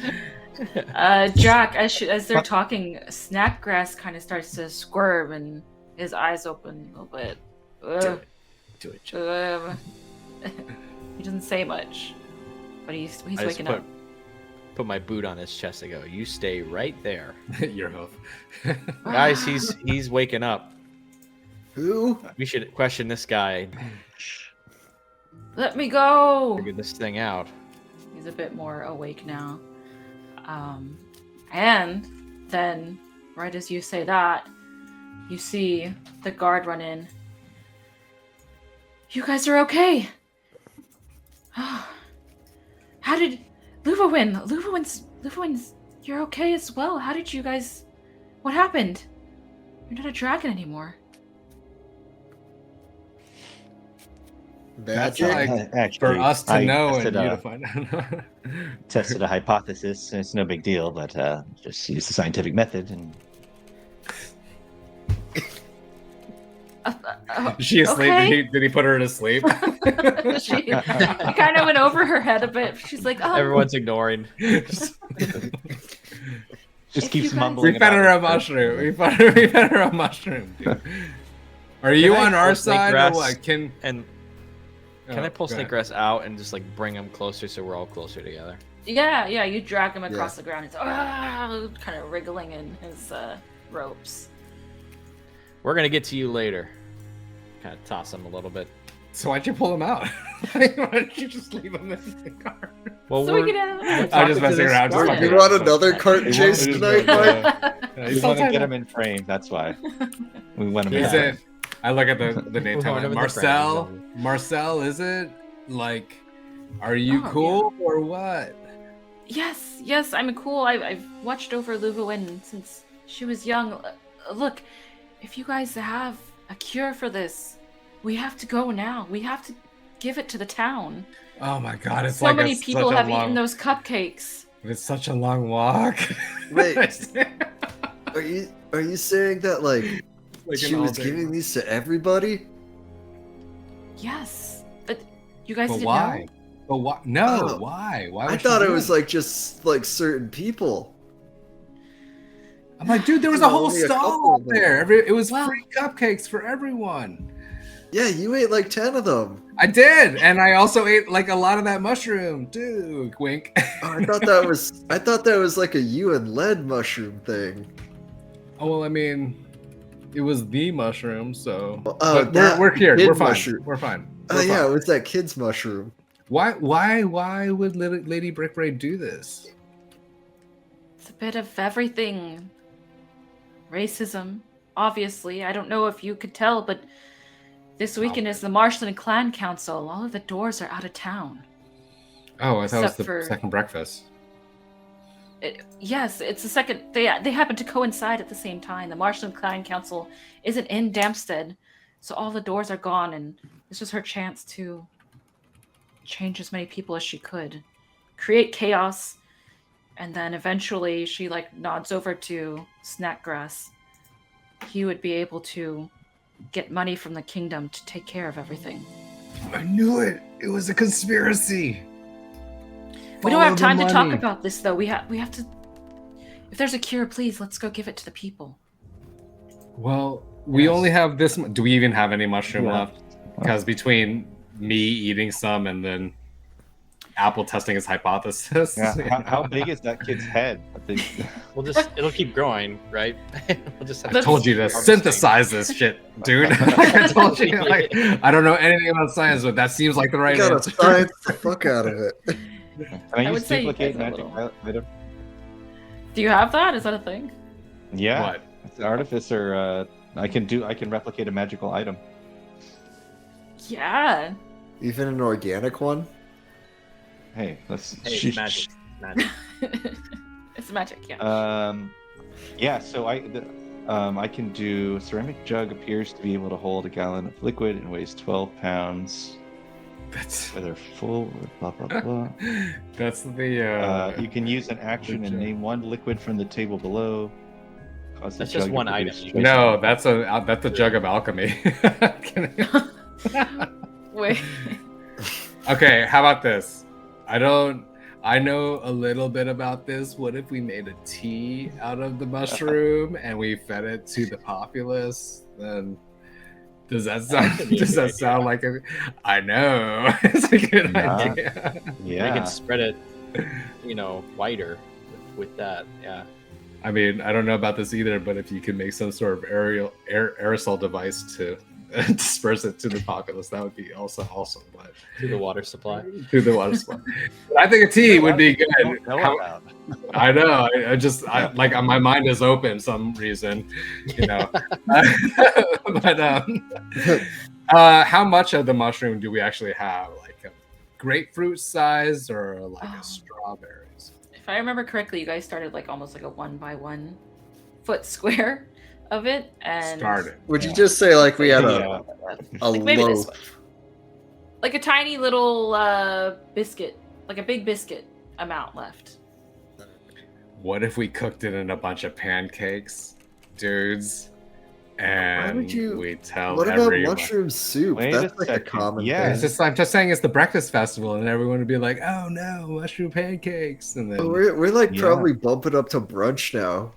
Jack, as they're talking, Snackgrass kind of starts to squirm and his eyes open a little bit. Do it. Jack. He doesn't say much, but he's I just waking up. put my boot on his chest. I go, you stay right there. Your hoof. Guys, he's waking up. Who? We should question this guy. Let me go. Figure this thing out. He's a bit more awake now. And then, right as you say that, you see the guard run in. You guys are okay. How did Luva win? Luva you're okay as well. How did you guys? What happened? You're not a dragon anymore. Magic? Actually, For us to I know and tested you a- to find out. tested a hypothesis. It's no big deal, but just use the scientific method and Is she asleep? Okay. Did he put her to sleep? She kind of went over her head a bit. She's like, oh. Everyone's ignoring. Just If keeps you guys- mumbling. We fed her a about it. mushroom. We fed her a mushroom, dude. Are you Can I on our pull snake side or grass what? Can I pull go snake ahead. grass out and just like bring them closer so we're all closer together? Yeah, you drag him across the ground. He's kind of wriggling in his ropes. We're gonna get to you later. Kind of toss him a little bit. So why'd you pull him out? Why don't you just leave him in the car? Well, So we can I'm just messing around. Just Yeah. fucking You around. want another cart We chase want- tonight, Mike? We want to get him in frame. That's why we want him. Is in it? I look at the name We're tag. going over the Marcel. frame, Marcel, is it? Like, are you Oh, cool or what? Yes, I'm cool. I've watched over Luvuin since she was young. Look, if you guys have a cure for this, we have to go now. We have to give it to the town. Oh my god, it's So like many such people a have long, eaten those cupcakes. It's such a long walk. Wait. Are you saying that like she an was all-day giving walk. these to everybody? Yes, but you guys But didn't why? know. But why? No, Oh. why? Why? I would thought she it do was like just like certain people. I'm like, dude, there was a whole Only a couple stall of up them. there. It was Wow. free cupcakes for everyone. Yeah, you ate like 10 of them. I did, and I also ate like a lot of that mushroom, dude. Wink. Oh, I thought that was like a you and lead mushroom thing. Oh well, I mean, it was the mushroom, so. Oh, But that we're here. kid We're fine. mushroom. We're fine. Oh We're yeah, fine. it was that kid's mushroom. Why would Lady Brickbraid do this? It's a bit of everything. Racism, obviously. I don't know if you could tell, but this weekend is the Marshland Clan Council. All of the doors are out of town. Oh, I thought it was Except the for- second breakfast. Yes, it's the second. They happen to coincide at the same time. The Marshland Clan Council isn't in Dempstead, so all the doors are gone, and this was her chance to change as many people as she could, create chaos, and then eventually she like nods over to Snackgrass. He would be able to get money from the kingdom to take care of everything. I knew it. It was a conspiracy. We don't have Follow time the to talk money. about this though. We have to. If there's a cure, please let's go give it to the people. Well, we Yes. only have this. Do we even have any mushroom Yeah. left? Because between me eating some and then Apple testing his hypothesis. Yeah. How big is that kid's head? I think. It'll keep growing, right? We'll just have I told you to Harvesting. synthesize this shit, dude. Like I told you, like I don't know anything about science, but that seems like the right You gotta answer. science the fuck out of it. Can I I would use say you duplicate guys a magic item? Do you have that? Is that a thing? Yeah. What? It's an artificer. I can replicate a magical item. Yeah. Even an organic one? Hey, let's. Hey, magic. Magic. It's magic, yeah. Yeah. So I can do ceramic jug appears to be able to hold a gallon of liquid and weighs 12 pounds. That's Whether full or blah blah blah. that's the You can use an action and name one liquid from the table below. Cause the That's just jug to one produce item. trace no, amounts. that's a jug of alchemy. Wait. Okay, how about this? I know a little bit about this. What if we made a tea out of the mushroom and we fed it to the populace? Then does that sound like a? I know it's a good Yeah. idea. We Yeah. can spread it, wider with that. Yeah. I mean, I don't know about this either, but if you can make some sort of aerosol device to disperse it to the populace, that would be also awesome. But To the water supply. through the water supply, but I think a tea would be good. Don't know How- about. I know. I like my mind is open some reason, but how much of the mushroom do we actually have? Like a grapefruit size or like Oh. a strawberries? If I remember correctly, you guys started like almost like a 1 by 1 foot square of it, and Started. Would you just say like we had Yeah. a like maybe this loaf? one, like a tiny little biscuit, like a big biscuit amount left. What if we cooked it in a bunch of pancakes, dudes? and would you- we tell What about everyone. mushroom soup? Wait That's a like a second. common Yeah. It's thing. just, I'm just saying it's the breakfast festival, and everyone would be like, "Oh no, mushroom pancakes!" And then, We're like Yeah. probably bumping up to brunch now.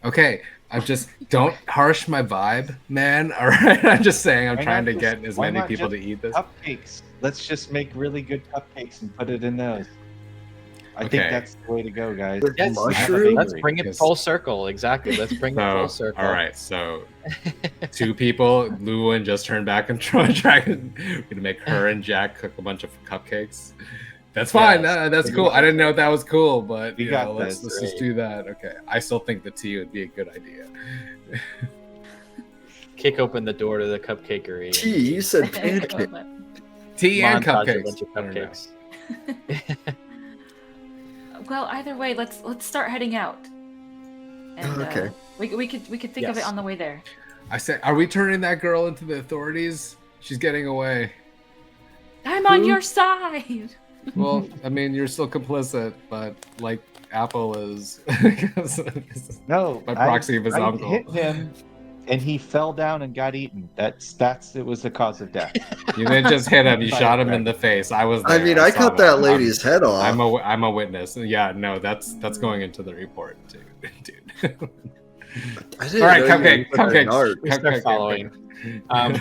okay, I'm just don't harsh my vibe, man. All right, I'm just saying I'm Why trying not to just- get as why many not people to just eat this. Cupcakes. Let's just make really good cupcakes and put it in those. I think Okay. that's the way to go, guys. With Yes, mushroom? let's bring it Yes. full circle. Exactly. Let's bring it full So, circle. all right, so 2 people, Luwin just turned back and dragon. We're gonna make her and Jack cook a bunch of cupcakes. That's fine. Yes. That's cool. I didn't know if that was cool, but We you got know, let's this. just do that. Okay. I still think the tea would be a good idea. Kick open the door to the cupcakery. Tea, you said pancake. Tea and Montage cupcakes. a bunch of I don't know. cupcakes. Well, either way, let's start heading out. And, Okay. we could think of it Yes. on the way there. I said, are we turning that girl into the authorities? She's getting away. I'm on Who? your side. Well, I mean, you're still complicit, but like Apple is. No, My proxy of his I uncle. hit him, and he fell down and got eaten. That's it was the cause of death. You didn't just hit him; you shot him in the face. I was. I There. mean, I saw cut that lady's head off. I'm a witness. Yeah, no, that's going into the report too, dude. I didn't All right, know you cupcake, put that in cupcake. art. We start following.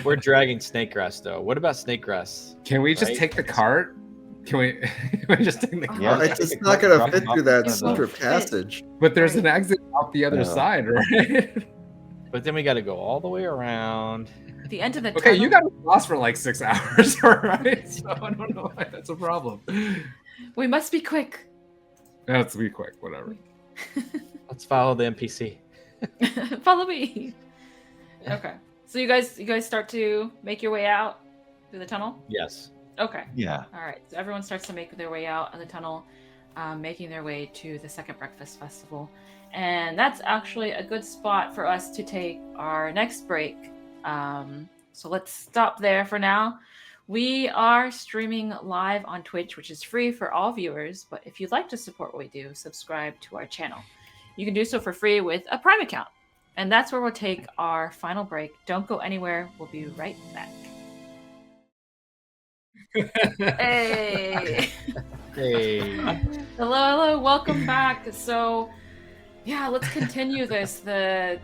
We're dragging snakegrass though. What about snakegrass? Can we just Right? take the cart? Can we? Can we just take the Yeah. cart? It's just not gonna Drop fit it off through that in front of secret passage. But there's an exit off the other Yeah. side, right? But then we got to go all the way around. At the end of the Okay, tunnel, you got lost for like 6 hours, all right? So I don't know why that's a problem. we must be quick. Let's be quick, whatever. Let's follow the NPC. Follow me. Okay. So you guys start to make your way out through the tunnel? Yes. Okay. Yeah. All right. So everyone starts to make their way out of the tunnel, making their way to the second breakfast festival. And that's actually a good spot for us to take our next break. So let's stop there for now. We are streaming live on Twitch, which is free for all viewers. But if you'd like to support what we do, subscribe to our channel. You can do so for free with a Prime account. And that's where we'll take our final break. Don't go anywhere. We'll be right back. Hey. Hey. Hello. Welcome back. So, yeah, let's continue this. The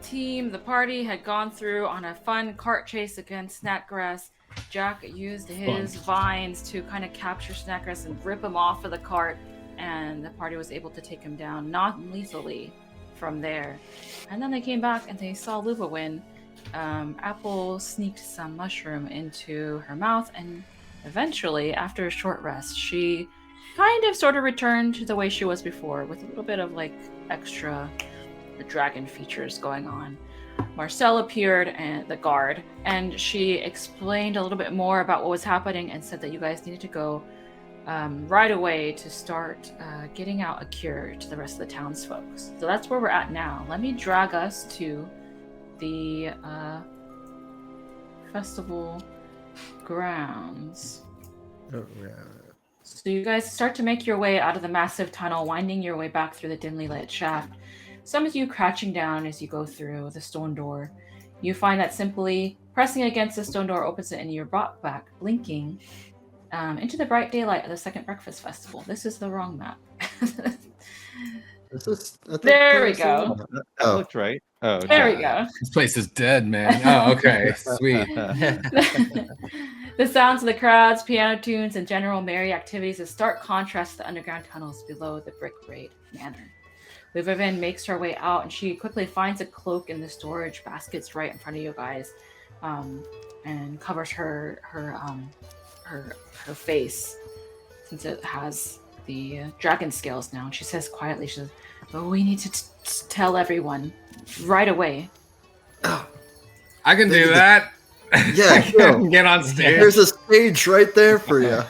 party had gone through on a fun cart chase against Snapgrass. Jack used his vines to kind of capture Snapgrass and rip him off of the cart, and the party was able to take him down non-lethally from there. And then they came back and they saw Luva win. Apple sneaked some mushroom into her mouth, and eventually, after a short rest, she kind of sort of returned to the way she was before, with a little bit of like extra dragon features going on. Marcel appeared, and the guard, and she explained a little bit more about what was happening and said that you guys needed to go right away to start getting out a cure to the rest of the townsfolk. So that's where we're at now. Let me drag us to the festival grounds. Oh, yeah. So you guys start to make your way out of the massive tunnel, winding your way back through the dimly lit shaft. Some of you crouching down as you go through the stone door. You find that simply pressing against the stone door opens it and you're brought back, blinking, into the bright daylight of the second breakfast festival. This is the wrong map. Is this, I think There we there's go. That Oh. looked right. Oh, There we go. This place is dead, man. Oh, okay, sweet. The sounds of the crowds, piano tunes, and general merry activities is stark contrast to the underground tunnels below the brick braid manor. Vivian makes her way out, and she quickly finds a cloak in the storage baskets right in front of you guys, and covers her face since it has the dragon scales now. And she says quietly, she says, "Oh, we need to tell everyone right away." I can do that. Yeah, I go. can get on stage. There's a stage right there for you.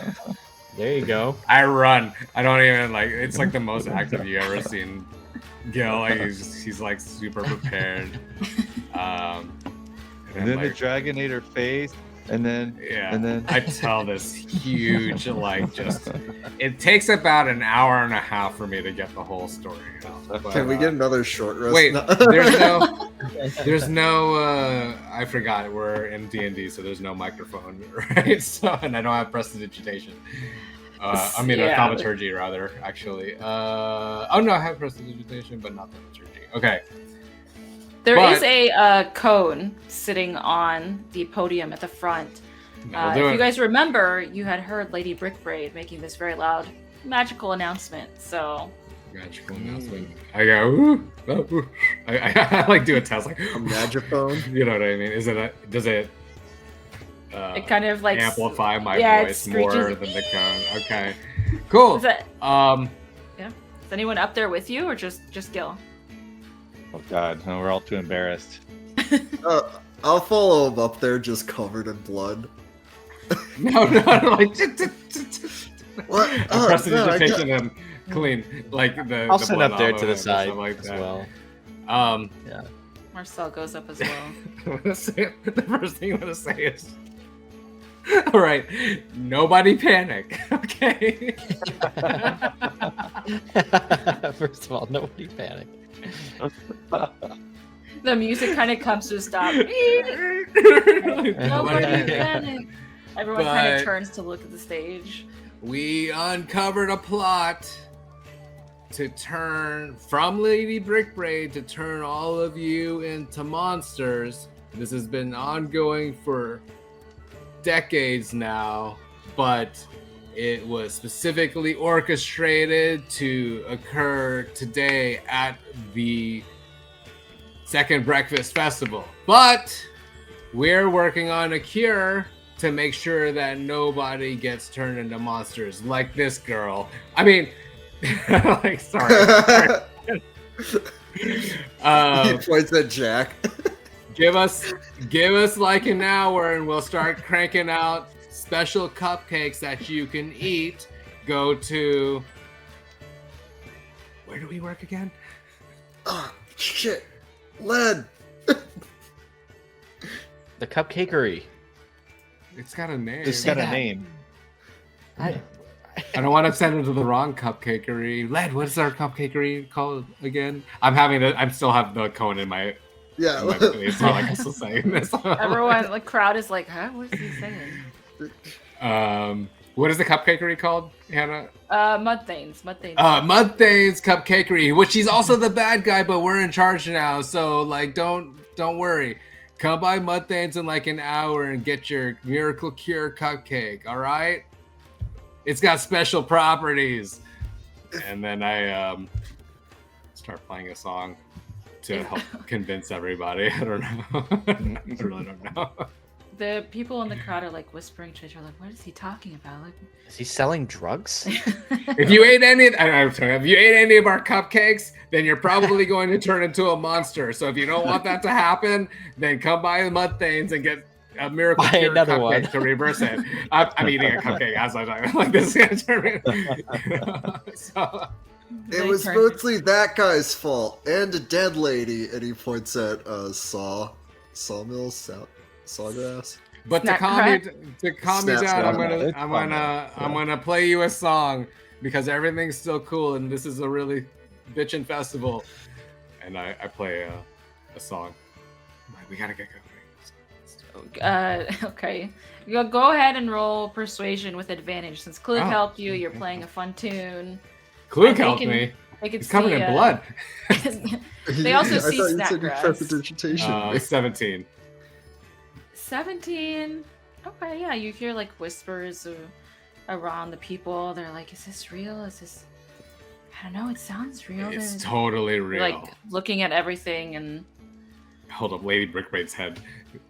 There you go. I run. I don't even like. It's like the most active you ever seen. Gil, like he's like super prepared. And then like, the Dragonator face, and then yeah, and then I tell this huge like just. It takes about an hour and a half for me to get the whole story. You know? But, Can we get another short rest? Wait, No. there's no. there's no. I forgot we're in D&D, so there's no microphone, right? So, and I don't have prestidigitation. I mean, Yeah. thaumaturgy rather, actually. Oh no, I have prestidigitation, but not thaumaturgy. Okay. There is a cone sitting on the podium at the front. No, we'll If you guys remember, you had heard Lady Brickbraid making this very loud magical announcement. So magical announcement. I go. Ooh, oh, ooh. I like do a test like A magiphone. You know what I mean? it Does it kind of like amplify my yeah, it voice screeches. more than the cone? Okay, cool. Is that, Um, yeah. Is anyone up there with you, or just Gil? Oh God, no, we're all too embarrassed. I'll follow him up there, just covered in blood. no, like What? I'm prestidigitation no, and clean, like the. I'll the sit blood up there off to of the it and side stuff like as that. well. Marcel goes up as well. The first thing I'm gonna say is, all right, nobody panic, okay? First of all, nobody panic. The music kind of comes to a stop. Nobody Nobody panic. panic. Everyone kind But- of turns to look at the stage. We uncovered a plot to turn from Lady Brickbraid to turn all of you into monsters. This has been ongoing for decades now, but it was specifically orchestrated to occur today at the Second Breakfast Festival. But we're working on a cure to make sure that nobody gets turned into monsters like this girl. I mean, like, sorry. He points at Jack. Give us like an hour and we'll start cranking out special cupcakes that you can eat. Go to, where do we work again? Oh, shit. Lead. The Cupcakery. It's got a name. It's Say got a that. name. I don't want to send it to the wrong cupcakery. Led, what is our cupcakery called again? I still have the cone in my Yeah. face, so like I'm still saying this. Everyone, the crowd is like, huh? What is he saying? What is the cupcakery called, Hannah? Mud Thanes. Mudthane's Cupcakery, which he's also the bad guy, but we're in charge now, so like don't worry. Come by Mudthane's in like an hour and get your miracle cure cupcake, all right? It's got special properties. And then I start playing a song to help convince everybody. I don't know. I really don't know. The people in the crowd are like whispering to each other, like, what is he talking about? Like, Is he selling drugs? If you ate any, I'm sorry, if you ate any of our cupcakes, then you're probably going to turn into a monster. So if you don't want that to happen, then come by the Mudthanes and get a miracle Buy cure another cupcake one. to reverse it. I'm eating a cupcake as I'm talking. Like this is gonna turn me. So It was mostly that guy's fault and a dead lady, and he points at sawmill, sawgrass. but to Snack calm crack? you down, Snap. I'm gonna play you a song because everything's still cool and this is a really bitchin' festival. And I play a song. We gotta get going. okay. Go ahead and roll persuasion with advantage. Since Klug Oh. helped you, you're playing a fun tune. Klug They helped can- me. They could He's covered see, in blood. They also I see thought you said you Snapgrass. prestidigitation. 17. 17. Okay, yeah, you hear like whispers around the people. They're like, is this real? Is this... I don't know, it sounds real. It's They're, totally real. like looking at everything and... Hold up, Lady Brickbraid's head.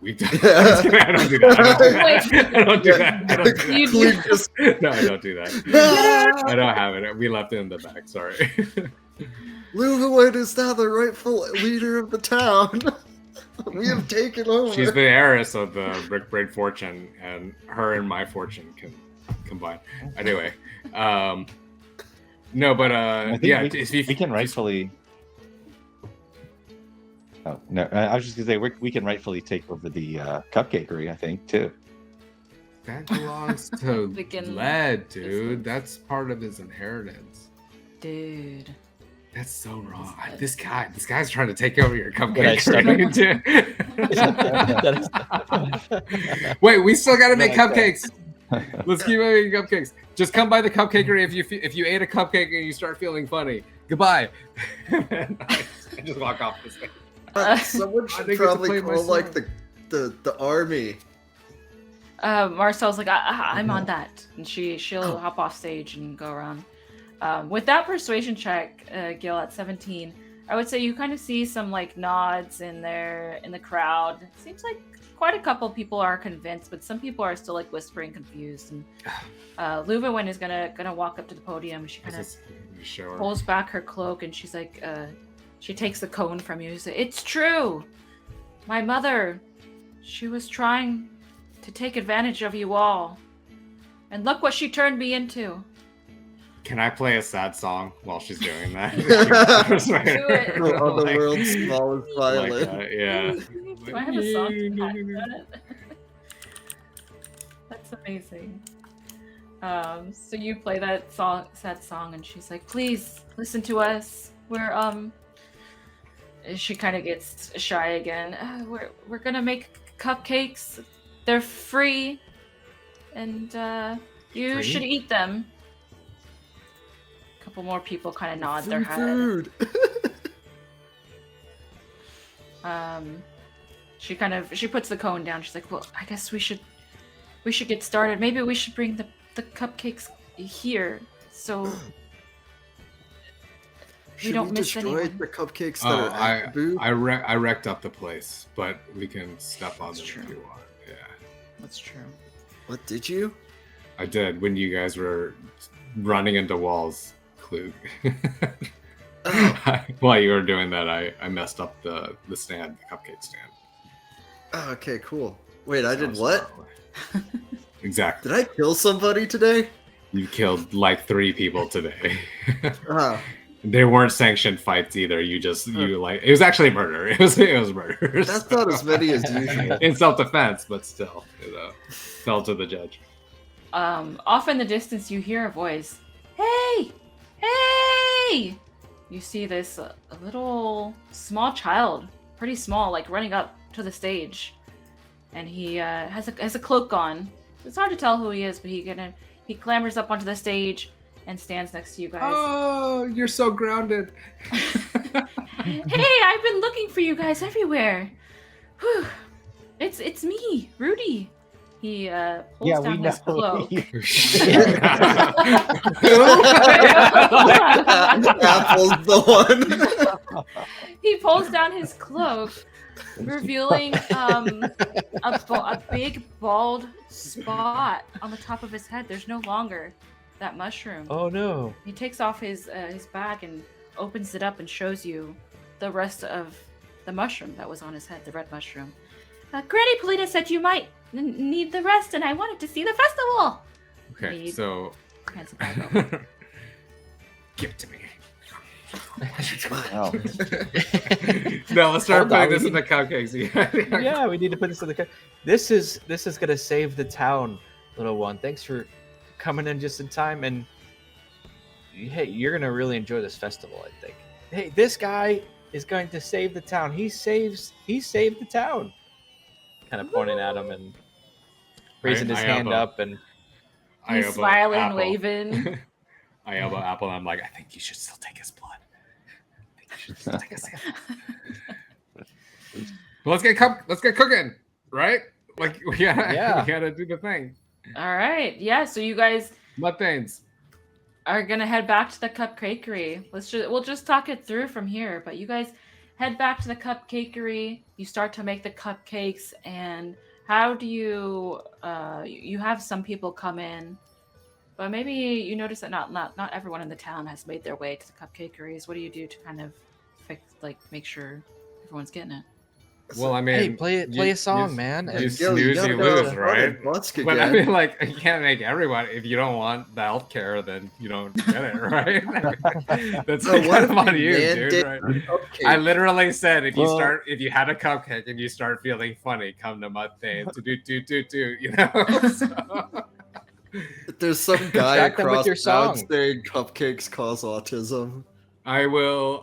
We've done. I don't do that. I don't do that. I don't do that. You- Klug just- No, I don't do that. I don't have it. We left it in the back. Sorry. Lugawood is now the rightful leader of the town. We have taken over. She's the heiress of the Brickbraid fortune, and her and my fortune can combine. Anyway, no, but I think yeah, we can rightfully. Oh no! I was just gonna say we can rightfully take over the cupcakery. I think too. that belongs to We can- Led, dude. That's part of his inheritance. Dude. That's so wrong. That's- This guy's trying to take over your Did I cupcake. start Right? Wait, we still gotta make No, I cupcakes. Let's keep making cupcakes. Just come by the cupcakery if you ate a cupcake and you start feeling funny. Goodbye. And I just walk off the stage. Someone I should think it's probably to play my call like song. the army. Marcel's like, I'm on that, and she'll hop off stage and go around. With that persuasion check, Gil, at 17, I would say you kind of see some like nods in the crowd. Seems like quite a couple people are convinced, but some people are still like whispering, confused. And Luvawin is gonna walk up to the podium. She kind of pulls back her cloak, and she's like, she takes the cone from you. She's like, it's true. My mother, she was trying to take advantage of you all, and look what she turned me into. Can I play a sad song while she's doing that? Do it. On the world's smallest violin. Yeah. Do I have a song for that? That's amazing. So you play that sad song, and she's like, "Please listen to us. We're She kind of gets shy again. We're gonna make cupcakes. They're free, and you Free? should eat them." A couple more people kind of nod their Free head. food. She puts the cone down. She's like, "Well, I guess we should get started. Maybe we should bring the cupcakes here, so Should don't we miss destroy anyone." the cupcakes that Oh, are at the booth? I wrecked up the place, but we can step on That's them true. if you want. Yeah, That's true. What did you? I did when you guys were running into walls, Klug. Oh. While you were doing that, I messed up the stand, the cupcake stand. Oh, okay, cool. Wait, I So did was what? far away. Exactly. Did I kill somebody today? You killed like 3 people today. Oh, They weren't sanctioned fights either. You it was actually murder. It was murder. that's not as many as usual. In self-defense, but still, fell to the judge. Off in the distance, you hear a voice. Hey! Hey! You see this a little small child, pretty small, like running up to the stage, and he has a cloak on. It's hard to tell who he is, but he clambers up onto the stage and stands next to you guys. Oh, you're so grounded. Hey, I've been looking for you guys everywhere. Whew. It's me, Rudy. He pulls down his cloak. Apple's the one. He pulls down his cloak, revealing a big bald spot on the top of his head. There's no longer that mushroom. Oh no. He takes off his bag and opens it up and shows you the rest of the mushroom that was on his head, the red mushroom. Granny Polina said you might need the rest, and I wanted to see the festival. Okay, He so hands it back over. give it to me. Wow. No, let's start Hold on, putting this we in the cupcakes. Yeah, we need to put this in the. This is gonna save the town, little one. Thanks for coming in just in time, and hey, you're gonna really enjoy this festival, I think. Hey, this guy is going to save the town. He saved the town. Kind of pointing at him and raising his I hand elbow- up, and I He's elbow smiling, Apple. waving. I elbow Apple, and I'm like, I think you should still take his blood. I think you should still take his Well, let's get cooking, right? Like we gotta do the thing. All right, yeah. So you guys What things? are gonna head back to the cupcakery. We'll just talk it through from here. But you guys head back to the cupcakery. You start to make the cupcakes, and how do you? You have some people come in, but maybe you notice that not everyone in the town has made their way to the cupcakeries. What do you do to kind of make sure everyone's getting it? Well, I mean, hey, play a song, man. You And Yo, snooze, gotta you go lose, to right? Busk But I again. mean, like, you can't make everyone. If you don't want the healthcare, then you don't get it, right? That's So like what kind if of on we you, dude. mandate Right? cupcakes? I literally said if Well- you had a cupcake and you start feeling funny, come to Mudthane to do, you know. So, There's some guy Distract them with across your town song. saying cupcakes cause autism. I will.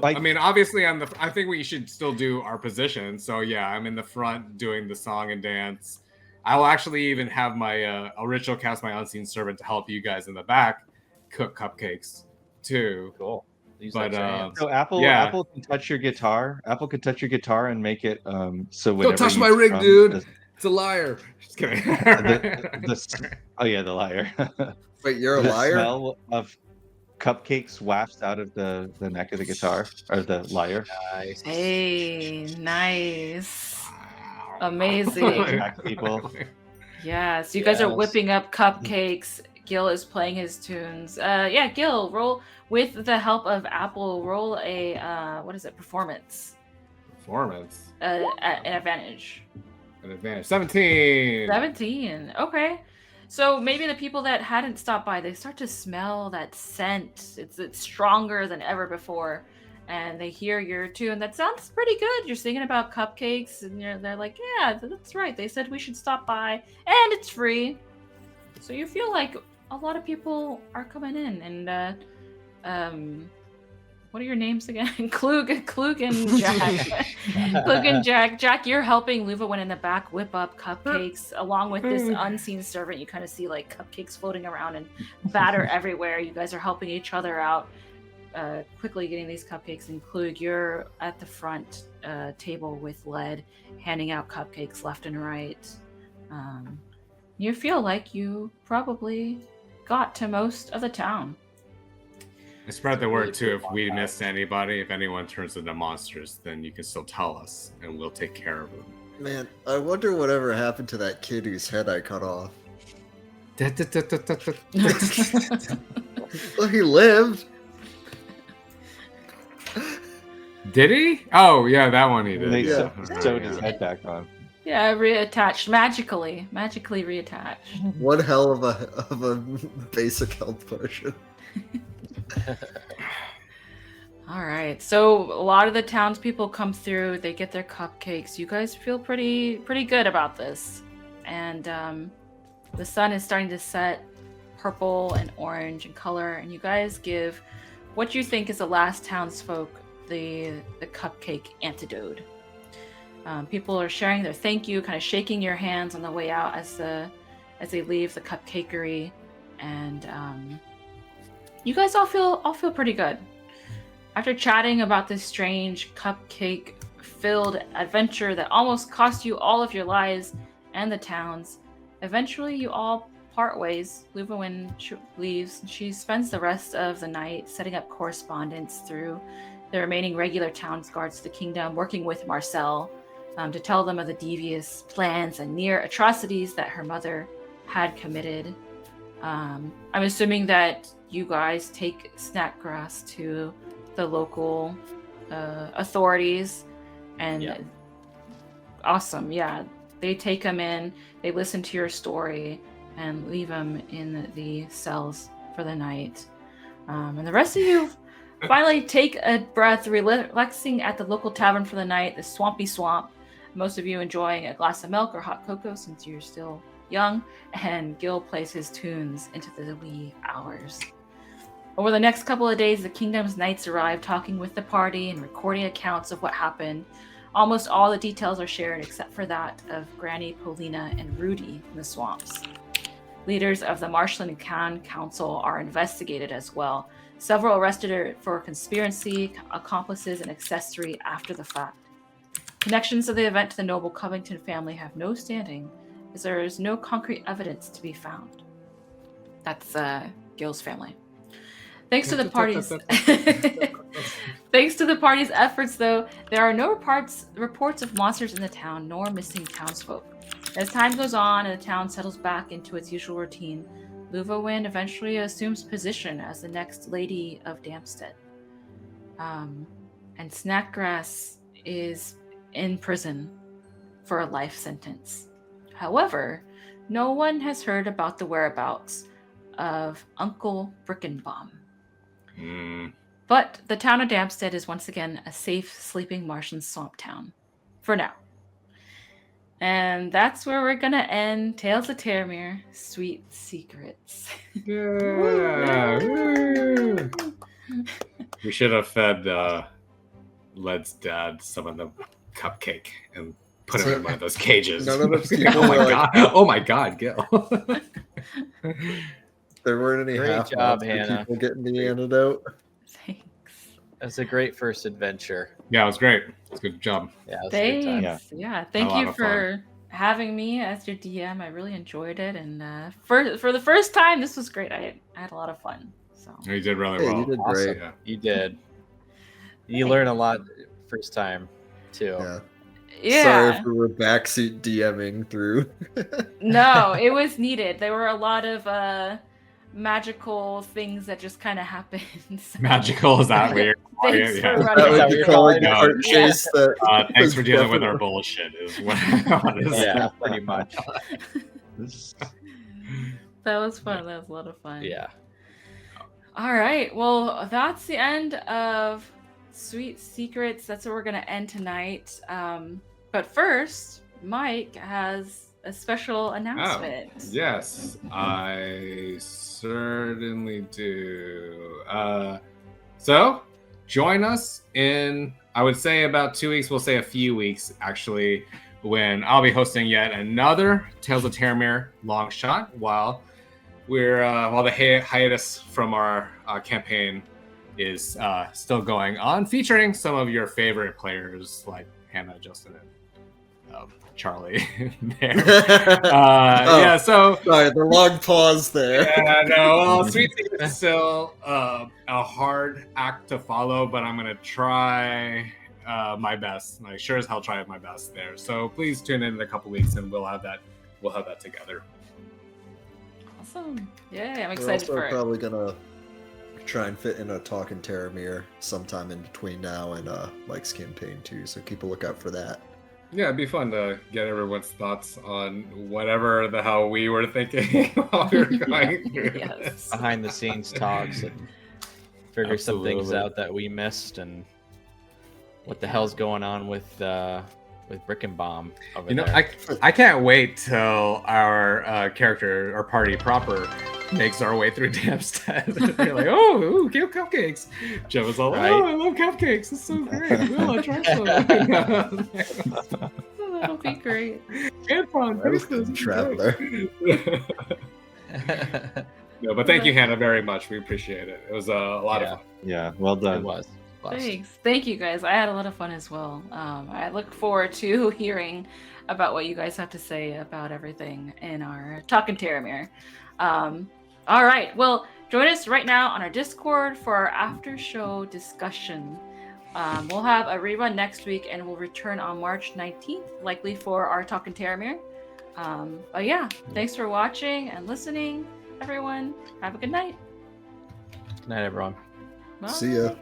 Like- I mean, obviously, I think we should still do our position. So yeah, I'm in the front doing the song and dance. I will actually even have my I'll ritual cast my unseen servant to help you guys in the back cook cupcakes too. Cool. Use But those hands. So Apple Yeah. Apple can touch your guitar. Apple can touch your guitar and make it so Don't whenever touch you my rig, strum, dude. It's a liar. Just kidding. oh yeah, the lyre. Wait, you're a The liar? smell of cupcakes wafts out of the neck of the guitar or the lyre. Nice. Hey, nice. Amazing. Attack people. Yeah, so you guys are Yes. whipping up cupcakes. Gil is playing his tunes. Yeah, Gil, roll with the help of Apple. Roll a what is it? Performance. Performance. At an advantage. An advantage. 17. 17. Okay. So maybe the people that hadn't stopped by, they start to smell that scent. It's stronger than ever before, and they hear your tune. That sounds pretty good. You're singing about cupcakes, and they're like, yeah, that's right. They said we should stop by, and it's free. So you feel like a lot of people are coming in, and what are your names again? Klug and Jack. Klug and Jack. Jack, you're helping Luva in the back whip up cupcakes along with this unseen servant. You kind of see like cupcakes floating around and batter everywhere. You guys are helping each other out, quickly getting these cupcakes. And Klug, you're at the front table with lead, handing out cupcakes left and right. You feel like you probably got to most of the town. I spread the word too. If we missed anybody, if anyone turns into monsters, then you can still tell us, and we'll take care of them. Man, I wonder whatever happened to that kid whose head I cut off. Well, he lived. Did he? Oh yeah, that one he did. They Yeah. sewed his head back on. Yeah, reattached magically reattached. One hell of a basic health potion. All right, so a lot of the townspeople come through. They get their cupcakes. You guys feel pretty good about this, and the sun is starting to set, purple and orange in color. And you guys give what you think is the last townsfolk the cupcake antidote. People are sharing their thank you, kind of shaking your hands on the way out as they leave the cupcakery, and you guys all feel pretty good. After chatting about this strange cupcake-filled adventure that almost cost you all of your lives and the town's, eventually you all part ways. Luva, when she leaves, she spends the rest of the night setting up correspondence through the remaining regular town's guards to the kingdom, working with Marcel to tell them of the devious plans and near atrocities that her mother had committed. I'm assuming that you guys take Snackgrass to the local authorities, and Yeah. Awesome, yeah. They take him in, they listen to your story, and leave him in the cells for the night. And the rest of you finally take a breath, relaxing at the local tavern for the night, the Swampy Swamp. Most of you enjoying a glass of milk or hot cocoa since you're still young, and Gil plays his tunes into the wee hours. Over the next couple of days, the kingdom's knights arrive, talking with the party and recording accounts of what happened. Almost all the details are shared except for that of Granny, Polina, and Rudy in the swamps. Leaders of the Marshland and Khan Council are investigated as well. Several arrested for conspiracy, accomplices, and accessory after the fact. Connections of the event to the noble Covington family have no standing, as there is no concrete evidence to be found. That's Gil's family. Thanks to the party's efforts, though, there are no reports of monsters in the town, nor missing townsfolk. As time goes on and the town settles back into its usual routine, Luva eventually assumes position as the next Lady of Dampstead. And Snackgrass is in prison for a life sentence. However, no one has heard about the whereabouts of Uncle Brickenbaum. But the town of Dampstead is once again a safe, sleeping Martian swamp town. For now. And that's where we're going to end Tales of Terramir, Sweet Secrets. Yeah. Woo. We should have fed Led's dad some of the cupcake and put him in one of those cages. None of those people Oh my were god! like, Oh my god, Gil. there weren't any Great half job, for Hannah. people getting the antidote. Thanks. That's a great first adventure. Yeah, it was great. It was a good job. Yeah, it was a good time. Thanks. Yeah. Thank A lot you of for having me as your DM. I really enjoyed it, and for the first time, this was great. I had a lot of fun. So You did really Hey, well. you did Awesome. great. Yeah. You did. You learn a lot first time too. Yeah. yeah. Sorry if we were backseat DMing through. No, it was needed. There were a lot of magical things that just kind of happened. So Magical, is that weird? Thanks Yeah. for That running. would be calling No. a cart chase. That Thanks was for dealing with our definitely- bullshit. Is what I was. Yeah, pretty much. This- That was fun. That was a lot of fun. Yeah. All right. Well, that's the end of Sweet Secrets. That's where we're going to end tonight. But first, Mike has a special announcement. Yes, I certainly do. So, join us in, I would say about 2 weeks, we'll say a few weeks actually, when I'll be hosting yet another Tales of Terramir long shot while the hiatus from our campaign is still going on, featuring some of your favorite players like Hannah, Justin, and Charlie there. Yeah, so Sorry, the long pause there. yeah, no, well, Sweet Secrets is still a hard act to follow, but I'm gonna try my best. I sure as hell try my best there. So please tune in a couple weeks, and we'll have that together. Awesome. Yay, I'm We're excited also for it. probably gonna try and fit in a talk in Terramir sometime in between now and Mike's campaign too. So keep a lookout for that. Yeah, it'd be fun to get everyone's thoughts on whatever the hell we were thinking while we were going through Yes. this. Behind the scenes talks and figure some things Absolutely. out that we missed and what the hell's going on with Brick and Bomb over You know, there. I can't wait till our character, our party proper, makes our way through Dapstead. You're like, oh, ooh, cute cupcakes. Joe was all, Right. oh, I love cupcakes. It's so great. Will I try some? Oh, that'll be great. Anton, I was taste this. a traveler. No, but thank you, Hannah, very much. We appreciate it. It was a lot of Yeah. fun. yeah, well It done. was. Blast. Thanks. Thank you guys. I had a lot of fun as well. I look forward to hearing about what you guys have to say about everything in our Talkin' Terramir. All right. Well, join us right now on our Discord for our after show discussion. We'll have a rerun next week and we'll return on March 19th, likely for our Talkin' Terramir. But yeah, thanks for watching and listening, everyone. Have a good night. Good night, everyone. Bye. See ya.